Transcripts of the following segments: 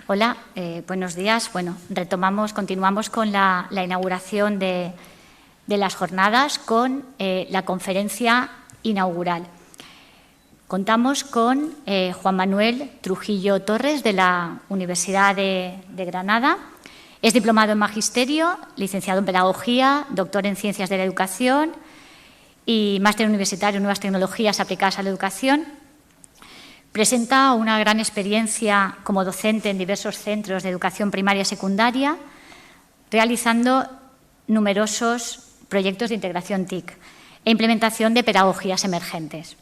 Hola, buenos días. Bueno, continuamos con la inauguración de las jornadas con la conferencia inaugural. Contamos con Juan Manuel Trujillo Torres, de la Universidad de Granada. Es diplomado en Magisterio, licenciado en Pedagogía, doctor en Ciencias de la Educación y máster universitario en Nuevas Tecnologías aplicadas a la Educación. Presenta una gran experiencia como docente en diversos centros de educación primaria y secundaria, realizando numerosos proyectos de integración TIC e implementación de pedagogías emergentes.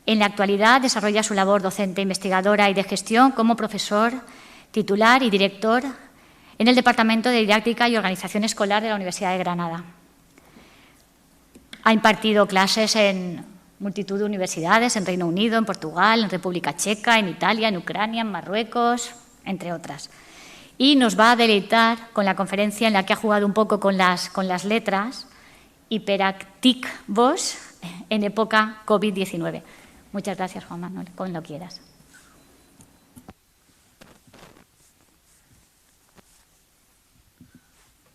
En la actualidad desarrolla su labor docente, investigadora y de gestión como profesor titular y director en el Departamento de Didáctica y Organización Escolar de la Universidad de Granada. Ha impartido clases en multitud de universidades en Reino Unido, en Portugal, en República Checa, en Italia, en Ucrania, en Marruecos, entre otras. Y nos va a deleitar con la conferencia en la que ha jugado un poco con las letras, Hiperactic Vos en época COVID-19. Muchas gracias, Juan Manuel, cuando quieras.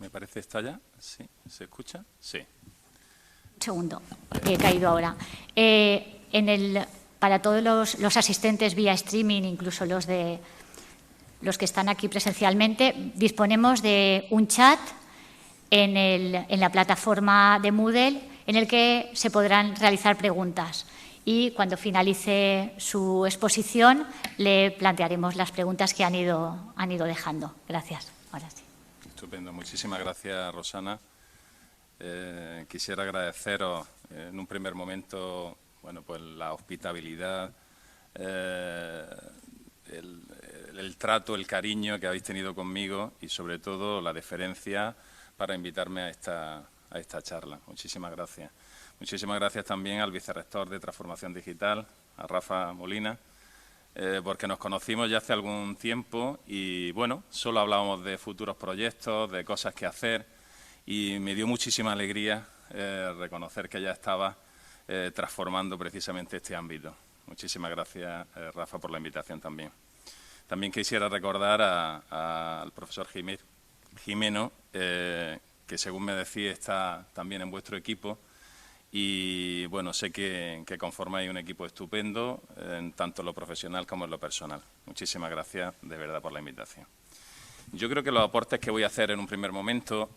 ¿Me parece está ya? Sí. ¿Se escucha? Sí. Segundo, que he caído ahora. Para todos los asistentes vía streaming, incluso los que están aquí presencialmente, disponemos de un chat en la plataforma de Moodle en el que se podrán realizar preguntas. Y cuando finalice su exposición le plantearemos las preguntas que han ido dejando. Gracias. Ahora sí. Estupendo. Muchísimas gracias, Rosana. Quisiera agradeceros en un primer momento, bueno, pues la hospitalidad, el trato, el cariño que habéis tenido conmigo y sobre todo la deferencia para invitarme a esta charla. Muchísimas gracias. Muchísimas gracias también al vicerrector de Transformación Digital, a Rafa Molina, porque nos conocimos ya hace algún tiempo y, bueno, solo hablábamos de futuros proyectos, de cosas que hacer. Y me dio muchísima alegría reconocer que ya estaba transformando precisamente este ámbito. Muchísimas gracias, Rafa, por la invitación también. También quisiera recordar al profesor Jimeno, que según me decía está también en vuestro equipo. Y bueno, sé que conformáis un equipo estupendo, en tanto en lo profesional como en lo personal. Muchísimas gracias de verdad por la invitación. Yo creo que los aportes que voy a hacer en un primer momento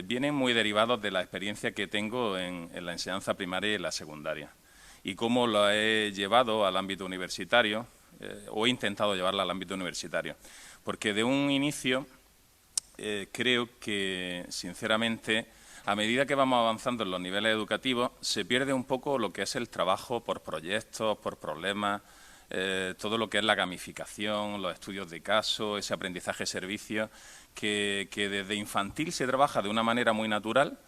vienen muy derivados de la experiencia que tengo en la enseñanza primaria y en la secundaria y cómo lo he llevado al ámbito universitario o he intentado llevarla al ámbito universitario. Porque de un inicio creo que, sinceramente, a medida que vamos avanzando en los niveles educativos, se pierde un poco lo que es el trabajo por proyectos, por problemas, todo lo que es la gamificación, los estudios de caso, ese aprendizaje-servicio, que desde infantil se trabaja de una manera muy natural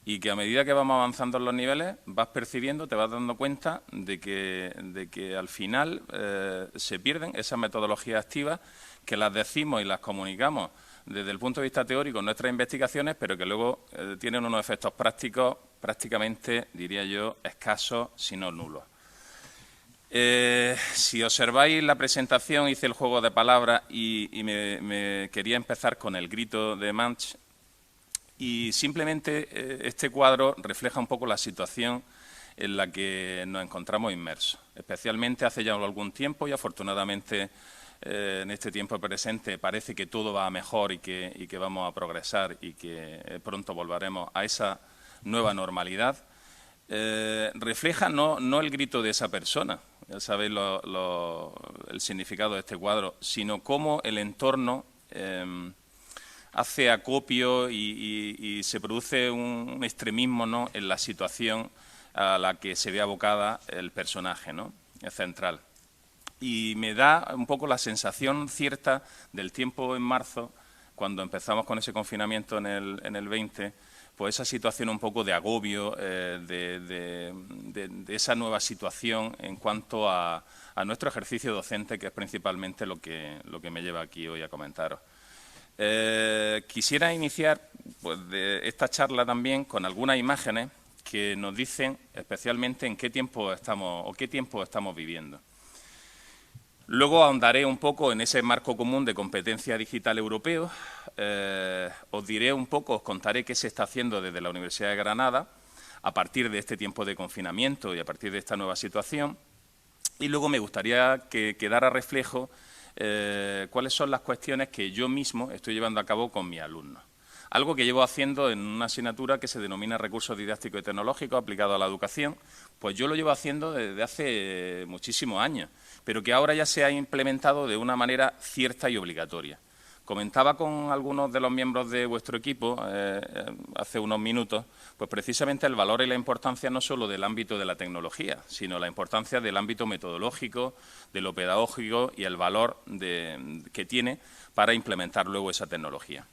y que a medida que vamos avanzando en los niveles vas percibiendo, te vas dando cuenta de que al final se pierden esas metodologías activas que las decimos y las comunicamos desde el punto de vista teórico en nuestras investigaciones, pero que luego tienen unos efectos prácticos prácticamente, diría yo, escasos, si no nulos. Si observáis la presentación, hice el juego de palabras y me quería empezar con el grito de Munch. Y simplemente este cuadro refleja un poco la situación en la que nos encontramos inmersos. Especialmente hace ya algún tiempo y afortunadamente en este tiempo presente parece que todo va a mejor y que vamos a progresar y que pronto volveremos a esa nueva normalidad. Refleja no el grito de esa persona, ya sabéis el significado de este cuadro, sino cómo el entorno hace acopio y se produce un extremismo, ¿no?, en la situación a la que se ve abocada el personaje, ¿no?, central. Y me da un poco la sensación cierta del tiempo en marzo, cuando empezamos con ese confinamiento en el 20, pues esa situación un poco de agobio, de esa nueva situación en cuanto a nuestro ejercicio docente, que es principalmente lo que me lleva aquí hoy a comentaros. Quisiera iniciar pues, de esta charla también con algunas imágenes que nos dicen especialmente en qué tiempo estamos viviendo. Luego ahondaré un poco en ese marco común de competencia digital europeo. Os diré un poco, os contaré qué se está haciendo desde la Universidad de Granada a partir de este tiempo de confinamiento y a partir de esta nueva situación. Y luego me gustaría que quedara reflejo cuáles son las cuestiones que yo mismo estoy llevando a cabo con mis alumnos. Algo que llevo haciendo en una asignatura que se denomina Recursos Didácticos y Tecnológicos aplicados a la educación, pues yo lo llevo haciendo desde hace muchísimos años, pero que ahora ya se ha implementado de una manera cierta y obligatoria. Comentaba con algunos de los miembros de vuestro equipo hace unos minutos, pues precisamente el valor y la importancia no solo del ámbito de la tecnología, sino la importancia del ámbito metodológico, de lo pedagógico y el valor que tiene para implementar luego esa tecnología.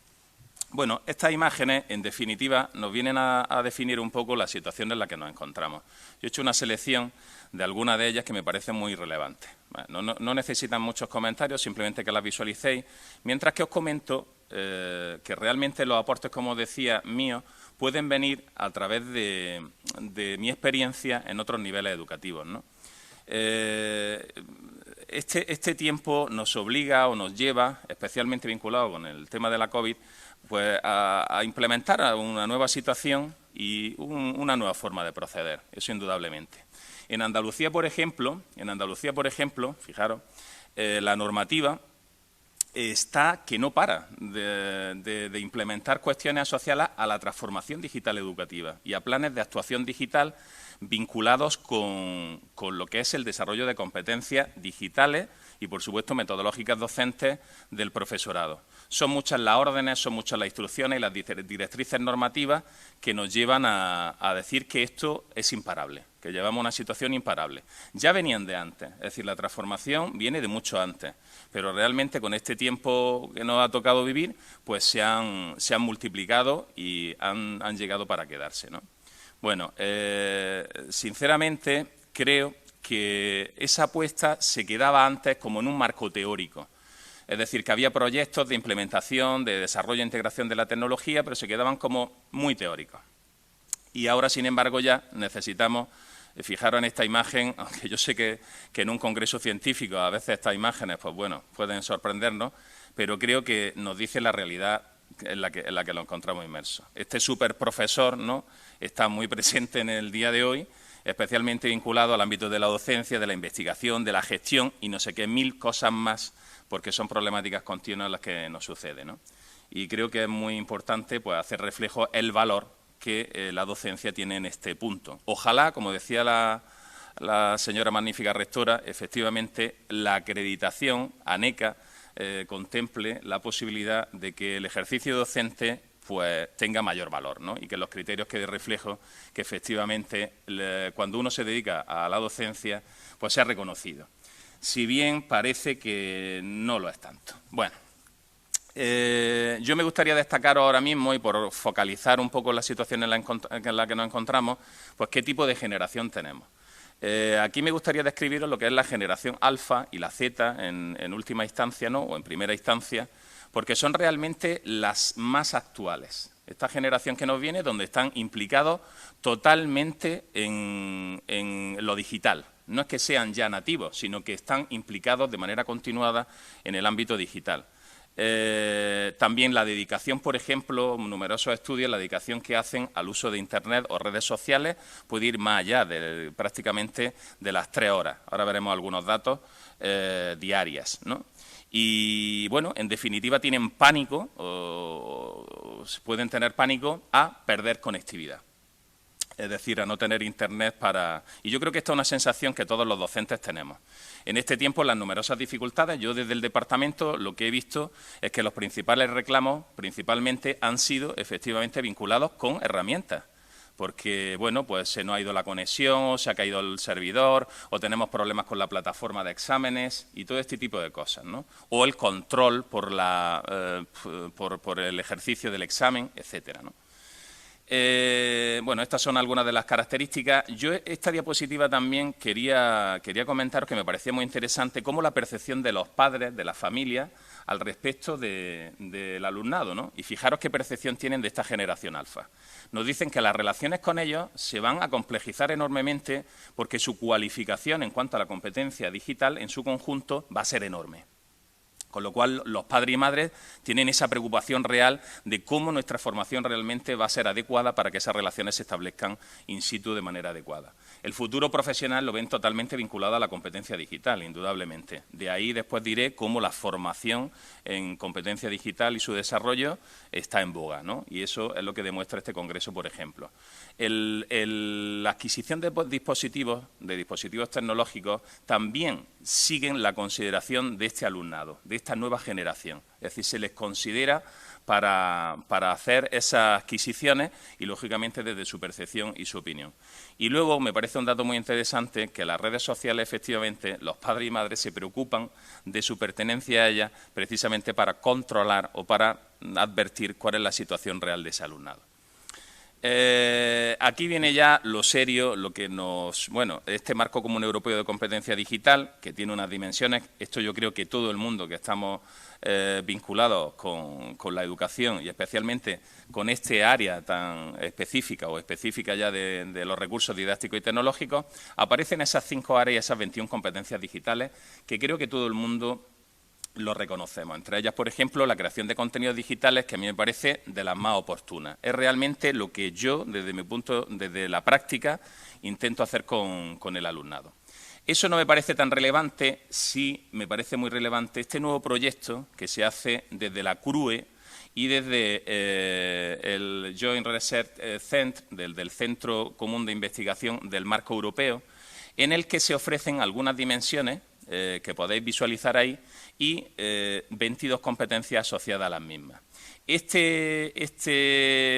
Bueno, estas imágenes, en definitiva, nos vienen a definir un poco la situación en la que nos encontramos. Yo he hecho una selección de algunas de ellas que me parecen muy relevantes. No necesitan muchos comentarios, simplemente que las visualicéis, mientras que os comento que realmente los aportes, como decía, míos, pueden venir a través de mi experiencia en otros niveles educativos, ¿no? Este tiempo nos obliga o nos lleva, especialmente vinculado con el tema de la COVID, pues a implementar una nueva situación y una nueva forma de proceder, eso indudablemente. En Andalucía, por ejemplo, fijaros, la normativa está que no para de implementar cuestiones asociadas a la transformación digital educativa y a planes de actuación digital vinculados con lo que es el desarrollo de competencias digitales y, por supuesto, metodológicas docentes del profesorado. Son muchas las órdenes, son muchas las instrucciones y las directrices normativas que nos llevan a decir que esto es imparable, que llevamos una situación imparable. Ya venían de antes, es decir, la transformación viene de mucho antes, pero realmente con este tiempo que nos ha tocado vivir, pues se han multiplicado y han llegado para quedarse, ¿no? Bueno, sinceramente creo que esa apuesta se quedaba antes como en un marco teórico. Es decir, que había proyectos de implementación, de desarrollo e integración de la tecnología, pero se quedaban como muy teóricos. Y ahora, sin embargo, ya necesitamos, fijaros en esta imagen, aunque yo sé que en un congreso científico a veces estas imágenes, pues bueno, pueden sorprendernos, pero creo que nos dice la realidad en la que lo encontramos inmerso. Este superprofesor, ¿no?, está muy presente en el día de hoy, especialmente vinculado al ámbito de la docencia, de la investigación, de la gestión y no sé qué mil cosas más, porque son problemáticas continuas las que nos suceden, ¿no? Y creo que es muy importante, pues, hacer reflejo el valor que la docencia tiene en este punto. Ojalá, como decía la señora magnífica rectora, efectivamente la acreditación ANECA contemple la posibilidad de que el ejercicio docente pues tenga mayor valor, ¿no? Y que los criterios quede reflejo que efectivamente cuando uno se dedica a la docencia pues sea reconocido. Si bien parece que no lo es tanto. Bueno, yo me gustaría destacar ahora mismo, y por focalizar un poco la situación en la que nos encontramos, pues qué tipo de generación tenemos. Aquí me gustaría describiros lo que es la generación alfa y la zeta en última instancia, ¿no?, o en primera instancia, porque son realmente las más actuales. Esta generación que nos viene, donde están implicados totalmente en lo digital. No es que sean ya nativos, sino que están implicados de manera continuada en el ámbito digital. También la dedicación, por ejemplo, numerosos estudios, la dedicación que hacen al uso de Internet o redes sociales puede ir más allá de prácticamente de las 3 horas. Ahora veremos algunos datos diarias, ¿no? Y, bueno, en definitiva tienen pánico o pueden tener pánico a perder conectividad. Es decir, a no tener Internet para... Y yo creo que esta es una sensación que todos los docentes tenemos. En este tiempo, las numerosas dificultades, yo desde el departamento lo que he visto es que los principales reclamos, principalmente, han sido efectivamente vinculados con herramientas. Porque, bueno, pues se nos ha ido la conexión, o se ha caído el servidor, o tenemos problemas con la plataforma de exámenes y todo este tipo de cosas, ¿no? O el control por el ejercicio del examen, etcétera, ¿no? Bueno, bueno, estas son algunas de las características. Yo esta diapositiva también quería comentaros que me parecía muy interesante cómo la percepción de los padres, de las familias, al respecto del alumnado, ¿no? Y fijaros qué percepción tienen de esta generación alfa. Nos dicen que las relaciones con ellos se van a complejizar enormemente porque su cualificación en cuanto a la competencia digital en su conjunto va a ser enorme. Con lo cual, los padres y madres tienen esa preocupación real de cómo nuestra formación realmente va a ser adecuada para que esas relaciones se establezcan in situ de manera adecuada. El futuro profesional lo ven totalmente vinculado a la competencia digital, indudablemente. De ahí después diré cómo la formación en competencia digital y su desarrollo está en boga, ¿no? Y eso es lo que demuestra este congreso, por ejemplo. La adquisición de dispositivos tecnológicos también siguen la consideración de este alumnado, de esta nueva generación. Es decir, se les considera para hacer esas adquisiciones y, lógicamente, desde su percepción y su opinión. Y luego, me parece un dato muy interesante que las redes sociales, efectivamente, los padres y madres se preocupan de su pertenencia a ellas precisamente para controlar o para advertir cuál es la situación real de ese alumnado. Aquí viene ya lo serio, lo que este marco común europeo de competencia digital, que tiene unas dimensiones, esto yo creo que todo el mundo que estamos vinculados con la educación y especialmente con este área tan específica o específica ya de los recursos didácticos y tecnológicos, aparecen esas 5 áreas y esas 21 competencias digitales que creo que todo el mundo lo reconocemos. Entre ellas, por ejemplo, la creación de contenidos digitales, que a mí me parece de las más oportunas. Es realmente lo que yo, desde la práctica, intento hacer con el alumnado. Eso no me parece tan relevante, sí me parece muy relevante este nuevo proyecto que se hace desde la CRUE y desde el Joint Research Centre, del Centro Común de Investigación del Marco Europeo, en el que se ofrecen algunas dimensiones que podéis visualizar ahí y 22 competencias asociadas a las mismas. Este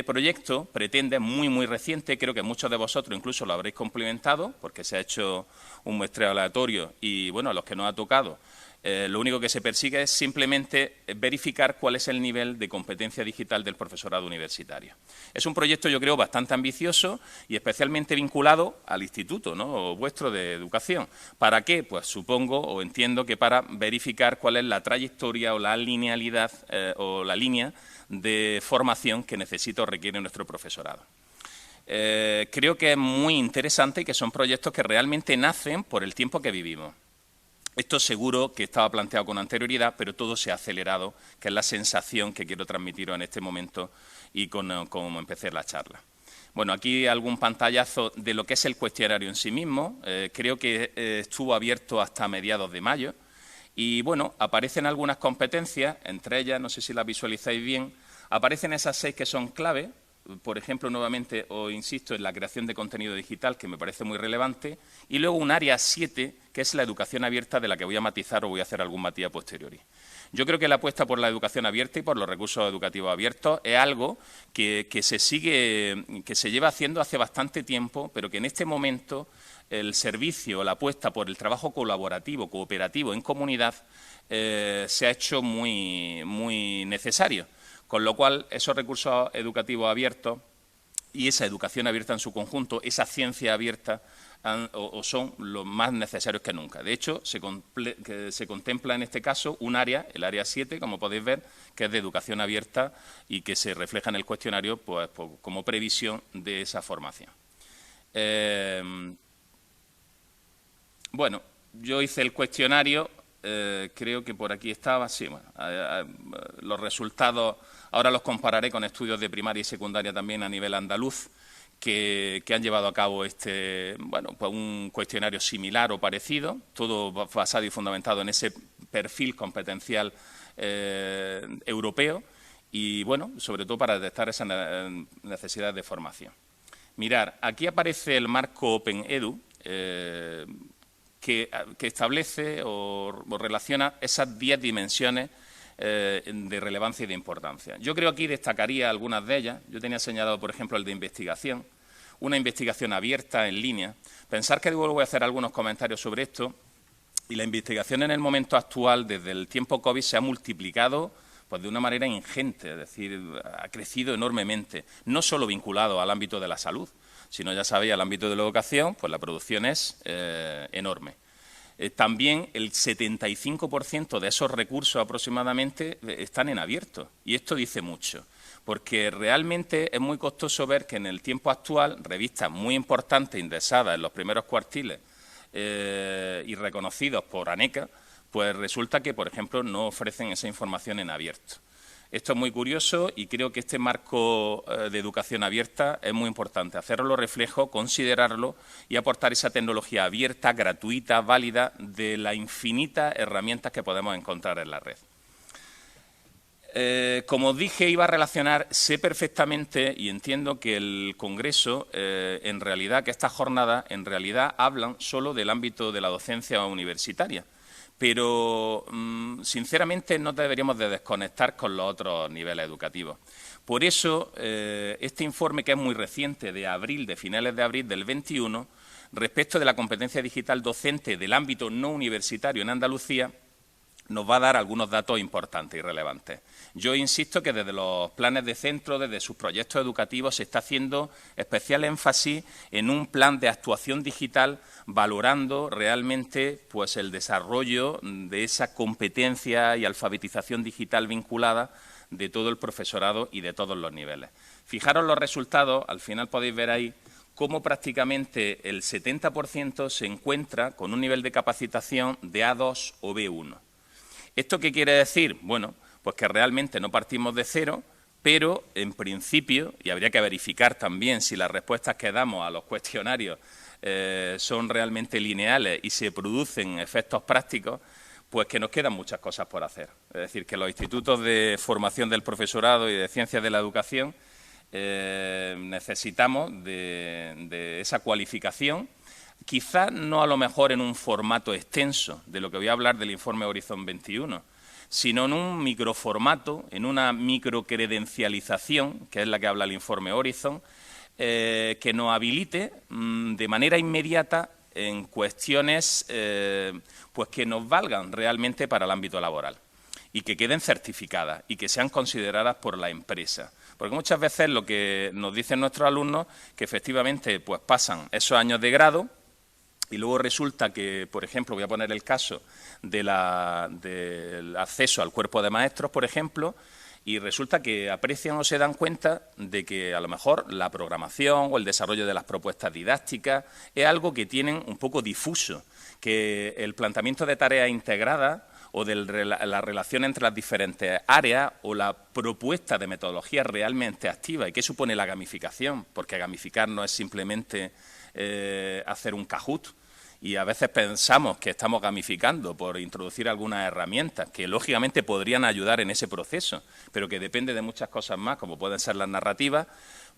proyecto pretende, muy reciente, creo que muchos de vosotros incluso lo habréis complementado, porque se ha hecho un muestreo aleatorio y, bueno, a los que nos ha tocado, lo único que se persigue es simplemente verificar cuál es el nivel de competencia digital del profesorado universitario. Es un proyecto, yo creo, bastante ambicioso y especialmente vinculado al instituto, ¿no?, vuestro de educación. ¿Para qué? Pues supongo o entiendo que para verificar cuál es la trayectoria o la linealidad o la línea de formación que necesita o requiere nuestro profesorado. Creo que es muy interesante y que son proyectos que realmente nacen por el tiempo que vivimos. Esto seguro que estaba planteado con anterioridad, pero todo se ha acelerado, que es la sensación que quiero transmitiros en este momento y como empecé la charla. Bueno, aquí algún pantallazo de lo que es el cuestionario en sí mismo. Creo que estuvo abierto hasta mediados de mayo. Y, bueno, aparecen algunas competencias, entre ellas, no sé si las visualizáis bien, aparecen esas 6 que son clave. Por ejemplo, nuevamente os insisto en la creación de contenido digital, que me parece muy relevante, y luego un área 7, que es la educación abierta, de la que voy a matizar o voy a hacer algún matiz a posteriori. Yo creo que la apuesta por la educación abierta y por los recursos educativos abiertos es algo que se lleva haciendo hace bastante tiempo, pero que en este momento el servicio, la apuesta por el trabajo colaborativo, cooperativo en comunidad, se ha hecho muy necesario. Con lo cual, esos recursos educativos abiertos y esa educación abierta en su conjunto, esa ciencia abierta, son los más necesarios que nunca. De hecho, se contempla en este caso un área, el área 7, como podéis ver, que es de educación abierta y que se refleja en el cuestionario pues, como previsión de esa formación. Bueno, yo hice el cuestionario. Creo que por aquí estaba, sí, bueno, los resultados ahora los compararé con estudios de primaria y secundaria también a nivel andaluz que han llevado a cabo pues un cuestionario similar o parecido, todo basado y fundamentado en ese perfil competencial europeo y, bueno, sobre todo para detectar esas necesidades de formación. Mirar, aquí aparece el marco Open Edu, que establece o relaciona esas 10 dimensiones de relevancia y de importancia. Yo creo que aquí destacaría algunas de ellas. Yo tenía señalado, por ejemplo, el de investigación, una investigación abierta en línea. Pensar que luego voy a hacer algunos comentarios sobre esto, y la investigación en el momento actual, desde el tiempo COVID, se ha multiplicado pues de una manera ingente, es decir, ha crecido enormemente, no solo vinculado al ámbito de la salud, sino, ya sabéis, al ámbito de la educación, pues la producción es enorme. También el 75% de esos recursos aproximadamente están en abierto, y esto dice mucho, porque realmente es muy costoso ver que en el tiempo actual revistas muy importantes indexadas en los primeros cuartiles y reconocidos por ANECA, pues resulta que, por ejemplo, no ofrecen esa información en abierto. Esto es muy curioso y creo que este marco de educación abierta es muy importante. Hacerlo reflejo, considerarlo y aportar esa tecnología abierta, gratuita, válida, de las infinitas herramientas que podemos encontrar en la red. Como os dije, iba a relacionar, sé perfectamente y entiendo que el Congreso, en realidad, que estas jornadas, en realidad, hablan solo del ámbito de la docencia universitaria. Pero, sinceramente, no deberíamos de desconectar con los otros niveles educativos. Por eso, este informe, que es muy reciente, de finales de abril del 21, respecto de la competencia digital docente del ámbito no universitario en Andalucía, nos va a dar algunos datos importantes y relevantes. Yo insisto que desde los planes de centro, desde sus proyectos educativos, se está haciendo especial énfasis en un plan de actuación digital, valorando realmente pues, el desarrollo de esa competencia y alfabetización digital vinculada de todo el profesorado y de todos los niveles. Fijaros los resultados, al final podéis ver ahí cómo prácticamente el 70% se encuentra con un nivel de capacitación de A2 o B1. ¿Esto qué quiere decir? Bueno, pues que realmente no partimos de cero, pero en principio, y habría que verificar también si las respuestas que damos a los cuestionarios son realmente lineales y se producen efectos prácticos, pues que nos quedan muchas cosas por hacer. Es decir, que los institutos de formación del profesorado y de ciencias de la educación necesitamos de esa cualificación, quizás no a lo mejor en un formato extenso, de lo que voy a hablar del informe Horizon 21, sino en un microformato, en una microcredencialización, que es la que habla el informe Horizon, que nos habilite de manera inmediata en cuestiones pues que nos valgan realmente para el ámbito laboral y que queden certificadas y que sean consideradas por la empresa. Porque muchas veces lo que nos dicen nuestros alumnos, que efectivamente pues pasan esos años de grado, y luego resulta que, por ejemplo, voy a poner el caso del acceso al cuerpo de maestros, por ejemplo, y resulta que aprecian o se dan cuenta de que a lo mejor la programación o el desarrollo de las propuestas didácticas es algo que tienen un poco difuso, que el planteamiento de tareas integradas o de la relación entre las diferentes áreas o la propuesta de metodología realmente activa. ¿Y qué supone la gamificación? Porque gamificar no es simplemente hacer un Kahoot, y a veces pensamos que estamos gamificando por introducir algunas herramientas que lógicamente podrían ayudar en ese proceso, pero que depende de muchas cosas más, como pueden ser las narrativas,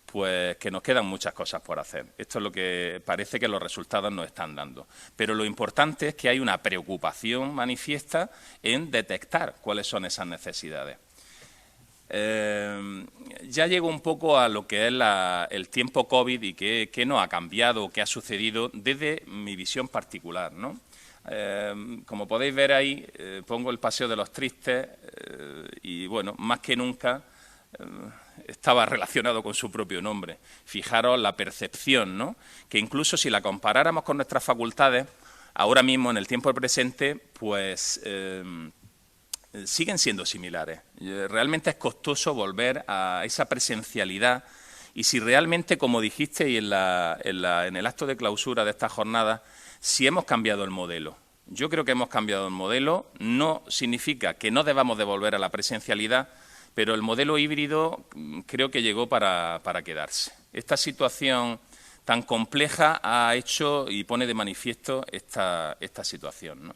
pues que nos quedan muchas cosas por hacer. Esto es lo que parece que los resultados nos están dando. Pero lo importante es que hay una preocupación manifiesta en detectar cuáles son esas necesidades. Ya llego un poco a lo que es el tiempo COVID y qué nos ha cambiado, qué ha sucedido desde mi visión particular, ¿no? Como podéis ver ahí, pongo el Paseo de los Tristes y, bueno, más que nunca estaba relacionado con su propio nombre. Fijaros la percepción, ¿no? Que incluso si la comparáramos con nuestras facultades, ahora mismo en el tiempo presente, pues siguen siendo similares. Realmente es costoso volver a esa presencialidad y si realmente, como dijiste en el acto de clausura de esta jornada, si hemos cambiado el modelo. Yo creo que hemos cambiado el modelo, no significa que no debamos de volver a la presencialidad, pero el modelo híbrido creo que llegó para quedarse. Esta situación tan compleja ha hecho y pone de manifiesto esta situación, ¿no?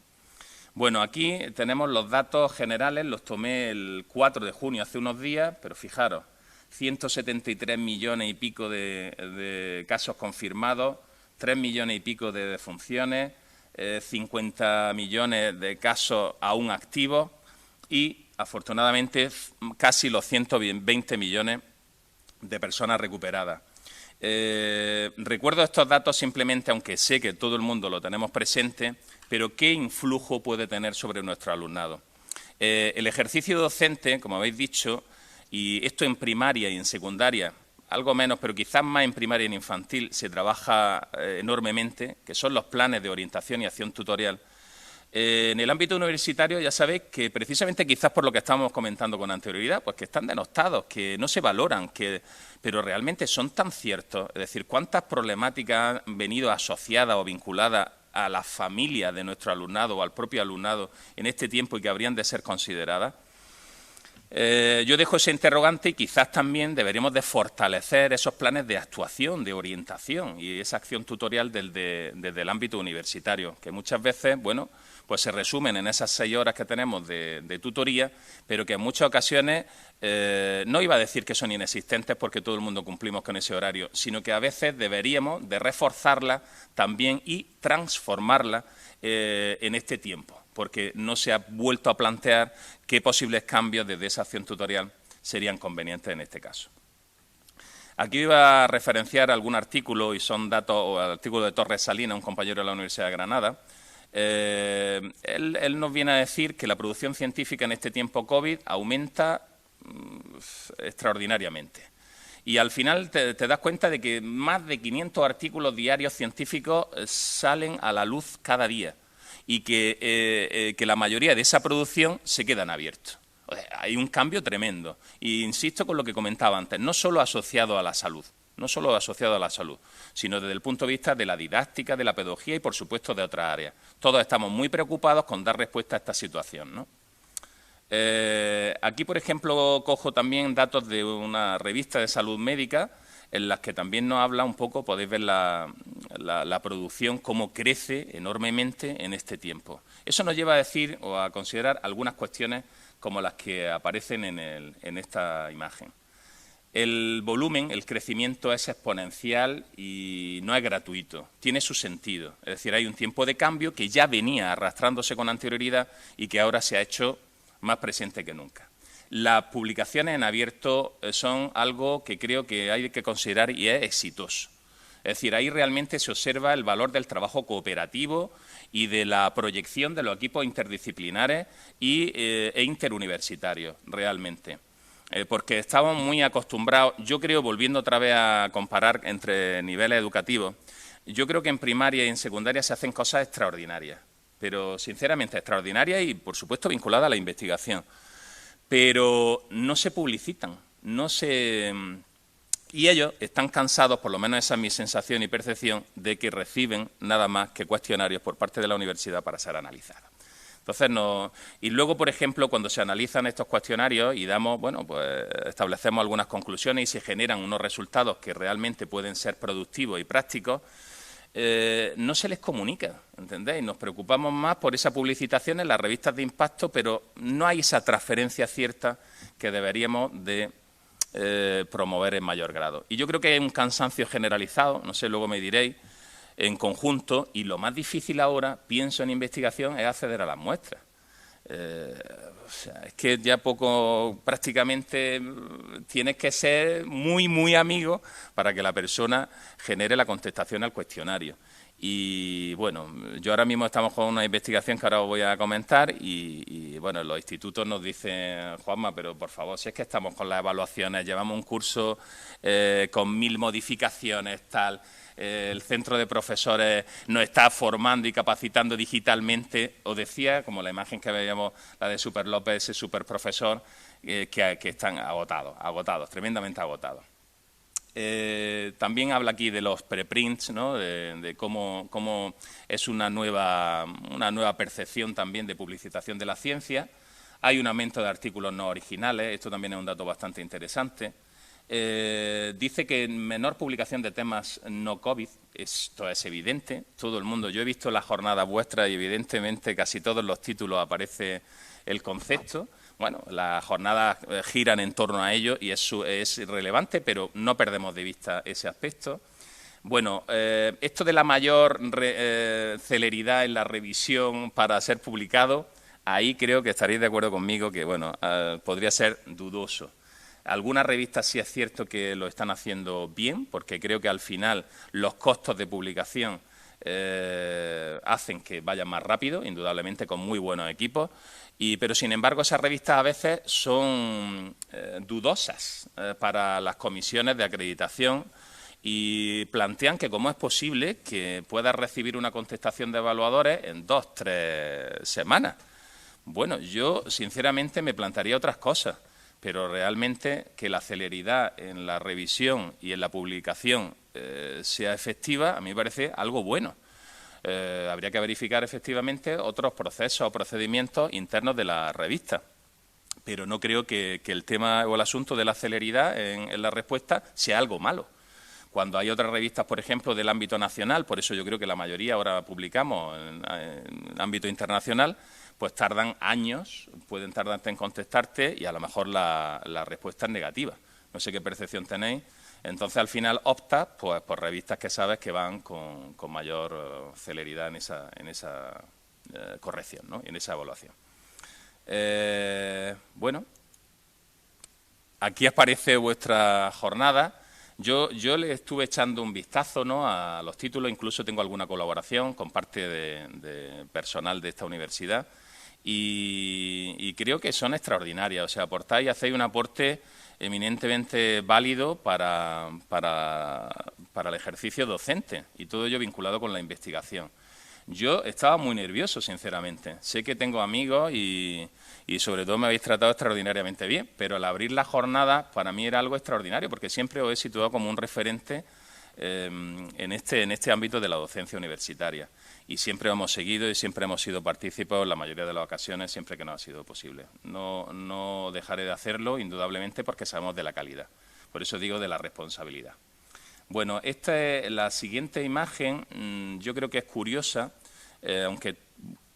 Bueno, aquí tenemos los datos generales, los tomé el 4 de junio, hace unos días, pero fijaros, 173 millones y pico de casos confirmados, 3 millones y pico de defunciones, 50 millones de casos aún activos y, afortunadamente, casi los 120 millones de personas recuperadas. Recuerdo estos datos simplemente, aunque sé que todo el mundo lo tenemos presente, pero ¿qué influjo puede tener sobre nuestro alumnado? El ejercicio docente, como habéis dicho, y esto en primaria y en secundaria, algo menos, pero quizás más en primaria y en infantil, se trabaja enormemente, que son los planes de orientación y acción tutorial. En el ámbito universitario ya sabéis que precisamente quizás por lo que estábamos comentando con anterioridad, pues que están denostados, que no se valoran, pero realmente son tan ciertos. Es decir, cuántas problemáticas han venido asociadas o vinculadas a la familia de nuestro alumnado o al propio alumnado en este tiempo y que habrían de ser consideradas. Yo dejo ese interrogante y quizás también deberíamos de fortalecer esos planes de actuación, de orientación y esa acción tutorial desde el ámbito universitario, que muchas veces, bueno, pues se resumen en esas 6 horas que tenemos de tutoría, pero que en muchas ocasiones, no iba a decir que son inexistentes porque todo el mundo cumplimos con ese horario, sino que a veces deberíamos de reforzarla también y transformarla en este tiempo, porque no se ha vuelto a plantear qué posibles cambios desde esa acción tutorial serían convenientes en este caso. Aquí iba a referenciar algún artículo, y son datos, o el artículo de Torres Salinas, un compañero de la Universidad de Granada. Él nos viene a decir que la producción científica en este tiempo COVID aumenta extraordinariamente. Y al final te das cuenta de que más de 500 artículos diarios científicos salen a la luz cada día y que la mayoría de esa producción se quedan abiertos. O sea, hay un cambio tremendo. Y insisto con lo que comentaba antes, no solo asociado a la salud, sino desde el punto de vista de la didáctica, de la pedagogía y, por supuesto, de otras áreas. Todos estamos muy preocupados con dar respuesta a esta situación, ¿no? Aquí, por ejemplo, cojo también datos de una revista de salud médica en las que también nos habla un poco, podéis ver la producción, cómo crece enormemente en este tiempo. Eso nos lleva a decir o a considerar algunas cuestiones como las que aparecen en esta imagen. El volumen, el crecimiento es exponencial y no es gratuito, tiene su sentido. Es decir, hay un tiempo de cambio que ya venía arrastrándose con anterioridad y que ahora se ha hecho más presente que nunca. Las publicaciones en abierto son algo que creo que hay que considerar y es exitoso. Es decir, ahí realmente se observa el valor del trabajo cooperativo y de la proyección de los equipos interdisciplinares e interuniversitarios, realmente. Porque estamos muy acostumbrados, yo creo, volviendo otra vez a comparar entre niveles educativos, yo creo que en primaria y en secundaria se hacen cosas extraordinarias, pero sinceramente extraordinarias y, por supuesto, vinculadas a la investigación. Pero no se publicitan, y ellos están cansados, por lo menos esa es mi sensación y percepción, de que reciben nada más que cuestionarios por parte de la universidad para ser analizados. Entonces, y luego, por ejemplo, cuando se analizan estos cuestionarios y pues establecemos algunas conclusiones y se generan unos resultados que realmente pueden ser productivos y prácticos, no se les comunica, ¿entendéis? Nos preocupamos más por esa publicitación en las revistas de impacto, pero no hay esa transferencia cierta que deberíamos de promover en mayor grado. Y yo creo que hay un cansancio generalizado, no sé, luego me diréis, en conjunto, y lo más difícil ahora, pienso en investigación, es acceder a las muestras. O sea, es que ya prácticamente tienes que ser muy, muy amigo para que la persona genere la contestación al cuestionario. Y bueno, yo ahora mismo estamos con una investigación que ahora os voy a comentar y bueno, los institutos nos dicen, Juanma, pero por favor, si es que estamos con las evaluaciones, llevamos un curso con 1000 modificaciones, tal, el centro de profesores nos está formando y capacitando digitalmente. Os decía, como la imagen que veíamos, la de Super López, ese super profesor, que están agotados, tremendamente agotados. También habla aquí de los preprints, ¿no? de cómo es una nueva percepción también de publicitación de la ciencia. Hay un aumento de artículos no originales, esto también es un dato bastante interesante. Dice que menor publicación de temas no COVID, esto es evidente, todo el mundo, yo he visto las jornadas vuestras y evidentemente casi todos los títulos aparece el concepto. Bueno, las jornadas giran en torno a ello y eso es relevante, pero no perdemos de vista ese aspecto. Bueno, esto de la mayor celeridad en la revisión para ser publicado, ahí creo que estaréis de acuerdo conmigo que, bueno, podría ser dudoso. Algunas revistas sí es cierto que lo están haciendo bien, porque creo que al final los costos de publicación hacen que vayan más rápido, indudablemente con muy buenos equipos, pero sin embargo esas revistas a veces son dudosas para las comisiones de acreditación y plantean que cómo es posible que pueda recibir una contestación de evaluadores en 2 o 3 semanas. Bueno, yo sinceramente me plantearía otras cosas, pero realmente que la celeridad en la revisión y en la publicación sea efectiva, a mí me parece algo bueno. Habría que verificar efectivamente otros procesos o procedimientos internos de la revista. Pero no creo que el tema o el asunto de la celeridad en la respuesta sea algo malo. Cuando hay otras revistas, por ejemplo, del ámbito nacional, por eso yo creo que la mayoría ahora publicamos en ámbito internacional, pues tardan años, pueden tardarte en contestarte y a lo mejor la respuesta es negativa. No sé qué percepción tenéis. Entonces, al final, optas pues, por revistas que sabes que van con mayor celeridad en esa corrección, ¿no? Y en esa evaluación. Bueno, aquí aparece vuestra jornada. Yo le estuve echando un vistazo, ¿no?, a los títulos, incluso tengo alguna colaboración con parte de personal de esta universidad y creo que son extraordinarias. O sea, aportáis y hacéis un aporte eminentemente válido para el ejercicio docente y todo ello vinculado con la investigación. Yo estaba muy nervioso, sinceramente. Sé que tengo amigos y sobre todo me habéis tratado extraordinariamente bien, pero al abrir la jornada para mí era algo extraordinario porque siempre os he situado como un referente en este ámbito de la docencia universitaria y siempre hemos seguido y siempre hemos sido partícipes en la mayoría de las ocasiones siempre que nos ha sido posible. No dejaré de hacerlo, indudablemente, porque sabemos de la calidad. Por eso digo de la responsabilidad. Bueno, la siguiente imagen yo creo que es curiosa, aunque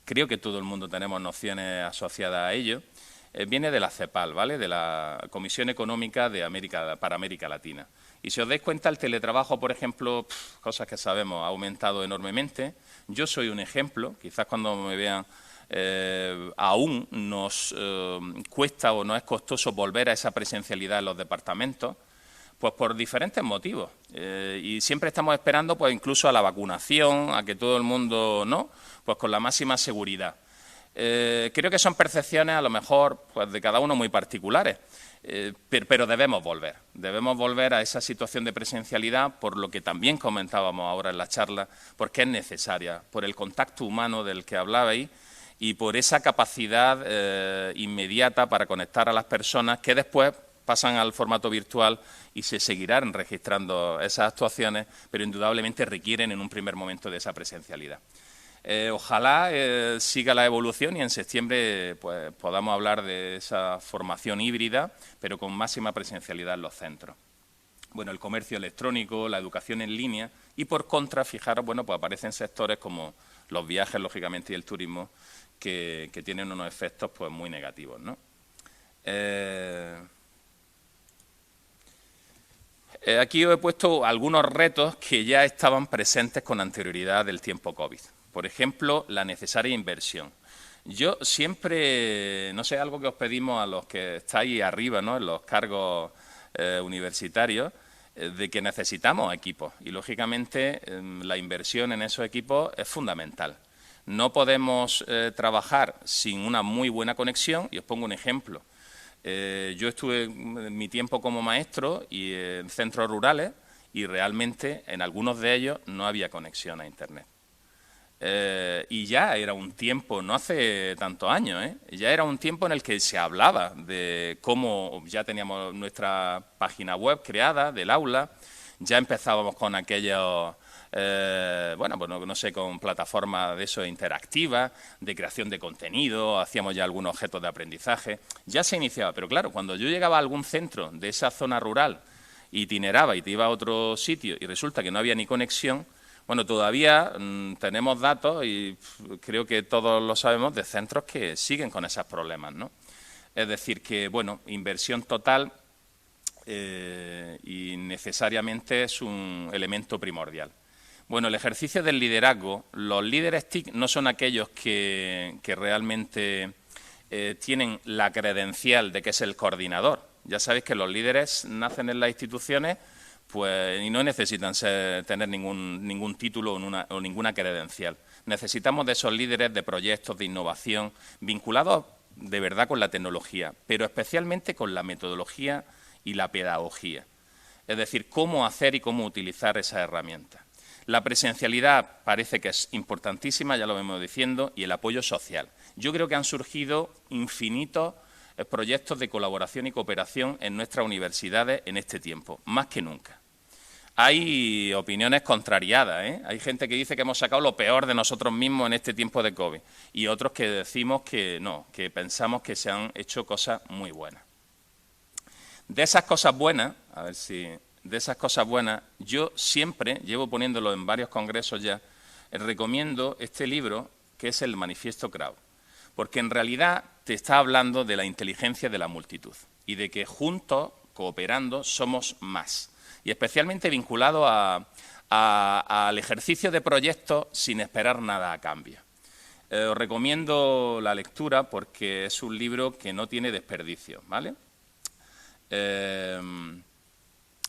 creo que todo el mundo tenemos nociones asociadas a ello. Viene de la CEPAL, ¿vale?, de la Comisión Económica para América Latina. Y si os dais cuenta, el teletrabajo, por ejemplo, cosas que sabemos, ha aumentado enormemente. Yo soy un ejemplo, quizás cuando me vean aún nos cuesta o no es costoso volver a esa presencialidad en los departamentos, pues por diferentes motivos. Y siempre estamos esperando pues incluso a la vacunación, a que todo el mundo, ¿no?, pues con la máxima seguridad. Creo que son percepciones a lo mejor pues de cada uno muy particulares, pero debemos volver a esa situación de presencialidad, por lo que también comentábamos ahora en la charla, porque es necesaria, por el contacto humano del que hablabais y por esa capacidad inmediata para conectar a las personas que después pasan al formato virtual y se seguirán registrando esas actuaciones, pero indudablemente requieren en un primer momento de esa presencialidad. Ojalá siga la evolución y en septiembre pues, podamos hablar de esa formación híbrida, pero con máxima presencialidad en los centros. Bueno, el comercio electrónico, la educación en línea y, por contra, fijaros, bueno, pues aparecen sectores como los viajes, lógicamente, y el turismo, que tienen unos efectos pues, muy negativos, ¿no? Aquí os he puesto algunos retos que ya estaban presentes con anterioridad del tiempo COVID. Por ejemplo, la necesaria inversión. Yo siempre, no sé, algo que os pedimos a los que estáis arriba, ¿no?, en los cargos universitarios, de que necesitamos equipos y, lógicamente, la inversión en esos equipos es fundamental. No podemos trabajar sin una muy buena conexión y os pongo un ejemplo. Yo estuve en mi tiempo como maestro y en centros rurales y realmente en algunos de ellos no había conexión a Internet. Y ya era un tiempo, no hace tantos años, ya era un tiempo en el que se hablaba de cómo ya teníamos nuestra página web creada del aula, ya empezábamos con aquellos, bueno, pues no sé, con plataformas de eso interactivas, de creación de contenido, hacíamos ya algunos objetos de aprendizaje, ya se iniciaba. Pero claro, cuando yo llegaba a algún centro de esa zona rural, itineraba y te iba a otro sitio y resulta que no había ni conexión, bueno, todavía tenemos datos y creo que todos lo sabemos de centros que siguen con esos problemas, ¿no? Es decir, que, bueno, inversión total y necesariamente es un elemento primordial. Bueno, el ejercicio del liderazgo, los líderes TIC no son aquellos que realmente tienen la credencial de que es el coordinador. Ya sabéis que los líderes nacen en las instituciones pues, y no necesitan tener ningún título o ninguna credencial. Necesitamos de esos líderes de proyectos de innovación vinculados de verdad con la tecnología, pero especialmente con la metodología y la pedagogía. Es decir, cómo hacer y cómo utilizar esas herramientas. La presencialidad parece que es importantísima, ya lo vemos diciendo, y el apoyo social. Yo creo que han surgido infinitos proyectos de colaboración y cooperación en nuestras universidades en este tiempo, más que nunca. Hay opiniones contrariadas, ¿eh? Hay gente que dice que hemos sacado lo peor de nosotros mismos en este tiempo de COVID y otros que decimos que no, que pensamos que se han hecho cosas muy buenas. De esas cosas buenas, yo siempre, llevo poniéndolo en varios congresos ya, recomiendo este libro que es el Manifiesto Crowd, porque en realidad te está hablando de la inteligencia de la multitud y de que juntos, cooperando, somos más. Y especialmente vinculado al ejercicio de proyectos sin esperar nada a cambio. Os recomiendo la lectura porque es un libro que no tiene desperdicio, ¿vale?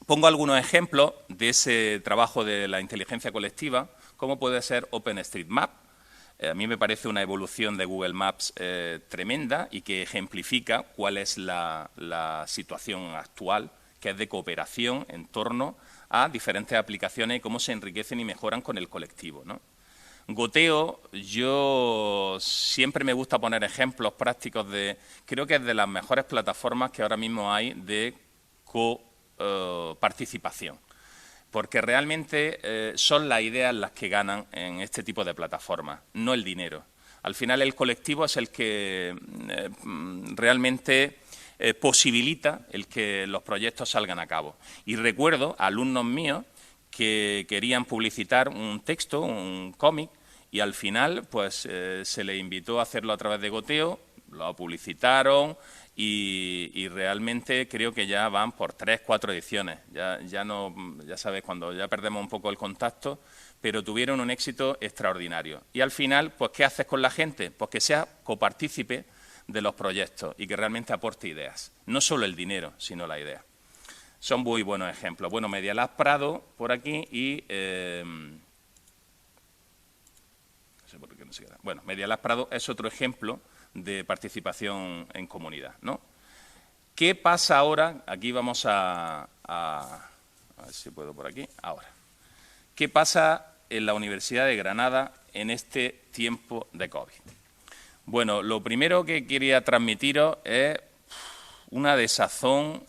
Pongo algunos ejemplos de ese trabajo de la inteligencia colectiva, como puede ser OpenStreetMap. A mí me parece una evolución de Google Maps tremenda y que ejemplifica cuál es la situación actual, que es de cooperación en torno a diferentes aplicaciones y cómo se enriquecen y mejoran con el colectivo, ¿no? Goteo, yo siempre me gusta poner ejemplos prácticos creo que es de las mejores plataformas que ahora mismo hay de coparticipación, porque realmente son las ideas las que ganan en este tipo de plataformas, no el dinero. Al final el colectivo es el que realmente posibilita el que los proyectos salgan a cabo. Y recuerdo a alumnos míos que querían publicitar un texto, un cómic, y al final pues se les invitó a hacerlo a través de Goteo, lo publicitaron y realmente creo que ya van por 3, 4 ediciones. Ya sabes, cuando ya perdemos un poco el contacto, pero tuvieron un éxito extraordinario. Y al final, pues ¿qué haces con la gente? Pues que sea copartícipe de los proyectos y que realmente aporte ideas. No solo el dinero, sino la idea. Son muy buenos ejemplos. Bueno, Media Lab Prado por aquí y... no sé por qué no se queda. Bueno, Media Lab Prado es otro ejemplo de participación en comunidad, ¿no? ¿Qué pasa ahora? Aquí vamos a ver si puedo por aquí. Ahora. ¿Qué pasa en la Universidad de Granada en este tiempo de COVID? Bueno, lo primero que quería transmitiros es una desazón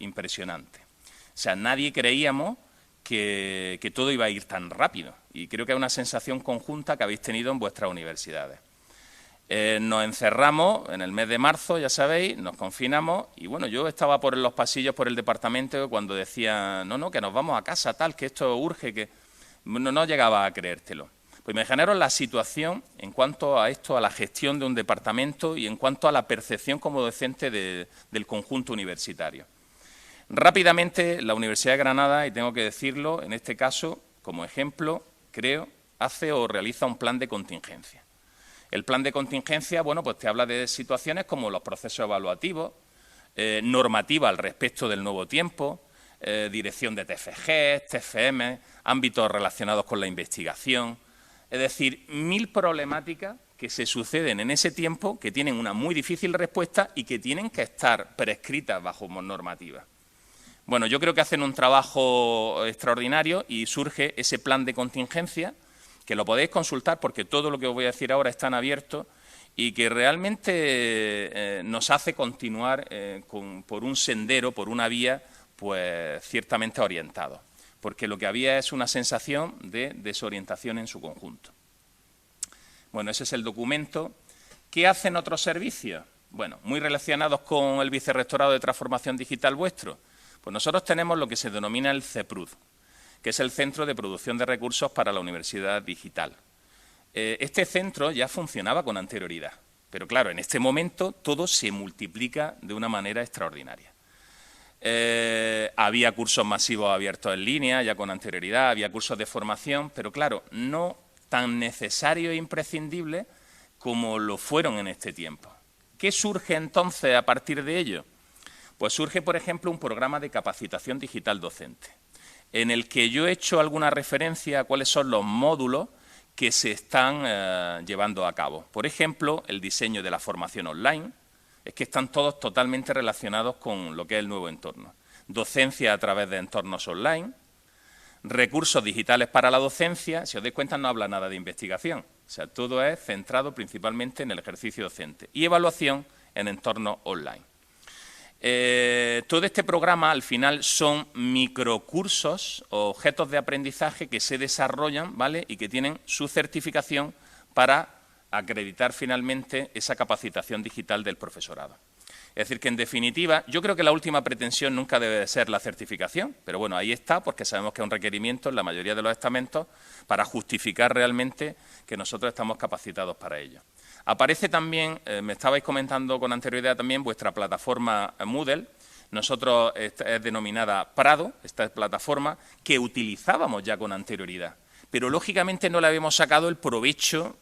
impresionante. O sea, nadie creíamos que todo iba a ir tan rápido y creo que es una sensación conjunta que habéis tenido en vuestras universidades. Nos encerramos en el mes de marzo, ya sabéis, nos confinamos y bueno, yo estaba por los pasillos por el departamento cuando decía, no, que nos vamos a casa, tal, que esto urge, que no llegaba a creértelo. Pues imaginaros la situación en cuanto a esto, a la gestión de un departamento y en cuanto a la percepción como docente del conjunto universitario. Rápidamente, la Universidad de Granada, y tengo que decirlo, en este caso, como ejemplo, creo, hace o realiza un plan de contingencia. El plan de contingencia, bueno, pues te habla de situaciones como los procesos evaluativos, normativa al respecto del nuevo tiempo, dirección de TFG, TFM, ámbitos relacionados con la investigación. Es decir, 1000 problemáticas que se suceden en ese tiempo, que tienen una muy difícil respuesta y que tienen que estar prescritas bajo normativa. Bueno, yo creo que hacen un trabajo extraordinario y surge ese plan de contingencia, que lo podéis consultar porque todo lo que os voy a decir ahora está en abierto y que realmente nos hace continuar por un sendero, por una vía, pues ciertamente orientado, porque lo que había es una sensación de desorientación en su conjunto. Bueno, ese es el documento. ¿Qué hacen otros servicios? Bueno, muy relacionados con el Vicerrectorado de Transformación Digital vuestro. Pues nosotros tenemos lo que se denomina el CEPRUD, que es el Centro de Producción de Recursos para la Universidad Digital. Este centro ya funcionaba con anterioridad, pero claro, en este momento todo se multiplica de una manera extraordinaria. Había cursos masivos abiertos en línea ya con anterioridad, había cursos de formación, pero claro, no tan necesarios e imprescindibles como lo fueron en este tiempo. ¿Qué surge entonces a partir de ello? Pues surge, por ejemplo, un programa de capacitación digital docente. en el que yo he hecho alguna referencia a cuáles son los módulos que se están llevando a cabo. Por ejemplo, el diseño de la formación online, es que están todos totalmente relacionados con lo que es el nuevo entorno. Docencia a través de entornos online, recursos digitales para la docencia, si os dais cuenta no habla nada de investigación, o sea, todo es centrado principalmente en el ejercicio docente y evaluación en entornos online. Todo este programa al final son microcursos o objetos de aprendizaje que se desarrollan, ¿vale?, y que tienen su certificación para acreditar finalmente esa capacitación digital del profesorado. Es decir, que en definitiva, yo creo que la última pretensión nunca debe ser la certificación, pero bueno, ahí está, porque sabemos que es un requerimiento en la mayoría de los estamentos para justificar realmente que nosotros estamos capacitados para ello. Aparece también, me estabais comentando con anterioridad también, vuestra plataforma Moodle. Nosotros es denominada Prado, esta plataforma, que utilizábamos ya con anterioridad, pero lógicamente no le habíamos sacado el provecho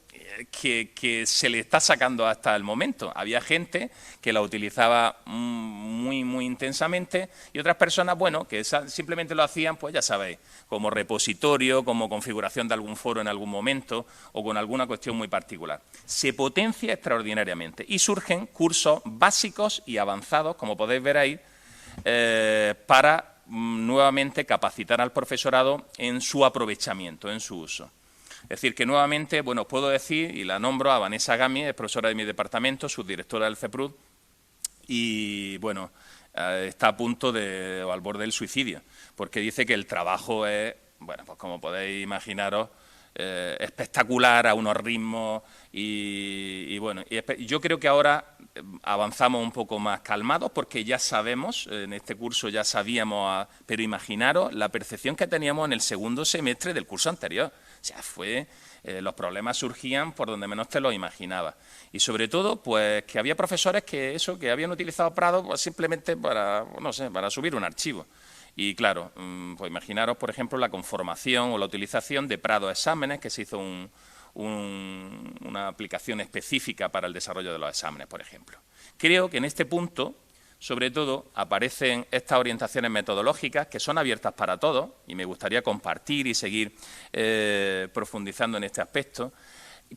que se le está sacando hasta el momento. Había gente que la utilizaba muy intensamente y otras personas, bueno, que simplemente lo hacían, pues ya sabéis, como repositorio, como configuración de algún foro en algún momento o con alguna cuestión muy particular. Se potencia extraordinariamente y surgen cursos básicos y avanzados, como podéis ver ahí, para nuevamente capacitar al profesorado en su aprovechamiento, en su uso. Es decir, que nuevamente, bueno, puedo decir, y la nombro a Vanessa Gami, es profesora de mi departamento, subdirectora del CEPRUD, y bueno, está a punto o al borde del suicidio, porque dice que el trabajo es, bueno, pues como podéis imaginaros, espectacular, a unos ritmos, y bueno, yo creo que ahora avanzamos un poco más calmados, porque ya sabemos, en este curso ya sabíamos, pero imaginaros la percepción que teníamos en el segundo semestre del curso anterior. O sea, los problemas surgían por donde menos te lo imaginabas. Y sobre todo, pues que había profesores que habían utilizado Prado pues, simplemente para, no sé, para subir un archivo. Y claro, pues imaginaros, por ejemplo, la conformación o la utilización de Prado Exámenes, que se hizo una aplicación específica para el desarrollo de los exámenes, por ejemplo. Creo que en este punto, sobre todo, aparecen estas orientaciones metodológicas que son abiertas para todos y me gustaría compartir y seguir profundizando en este aspecto,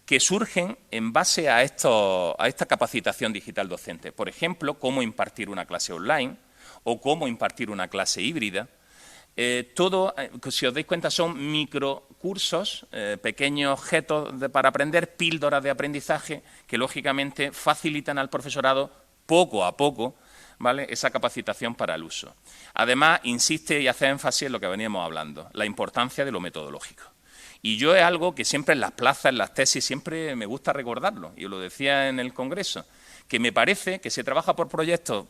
que surgen en base a esta capacitación digital docente. Por ejemplo, cómo impartir una clase online o cómo impartir una clase híbrida. Todo, si os dais cuenta, son microcursos, pequeños objetos para aprender, píldoras de aprendizaje que, lógicamente, facilitan al profesorado poco a poco, ¿vale?, esa capacitación para el uso. Además, insiste y hace énfasis en lo que veníamos hablando, la importancia de lo metodológico. Y yo es algo que siempre en las plazas, en las tesis, siempre me gusta recordarlo, y os lo decía en el Congreso, que me parece que se trabaja por proyectos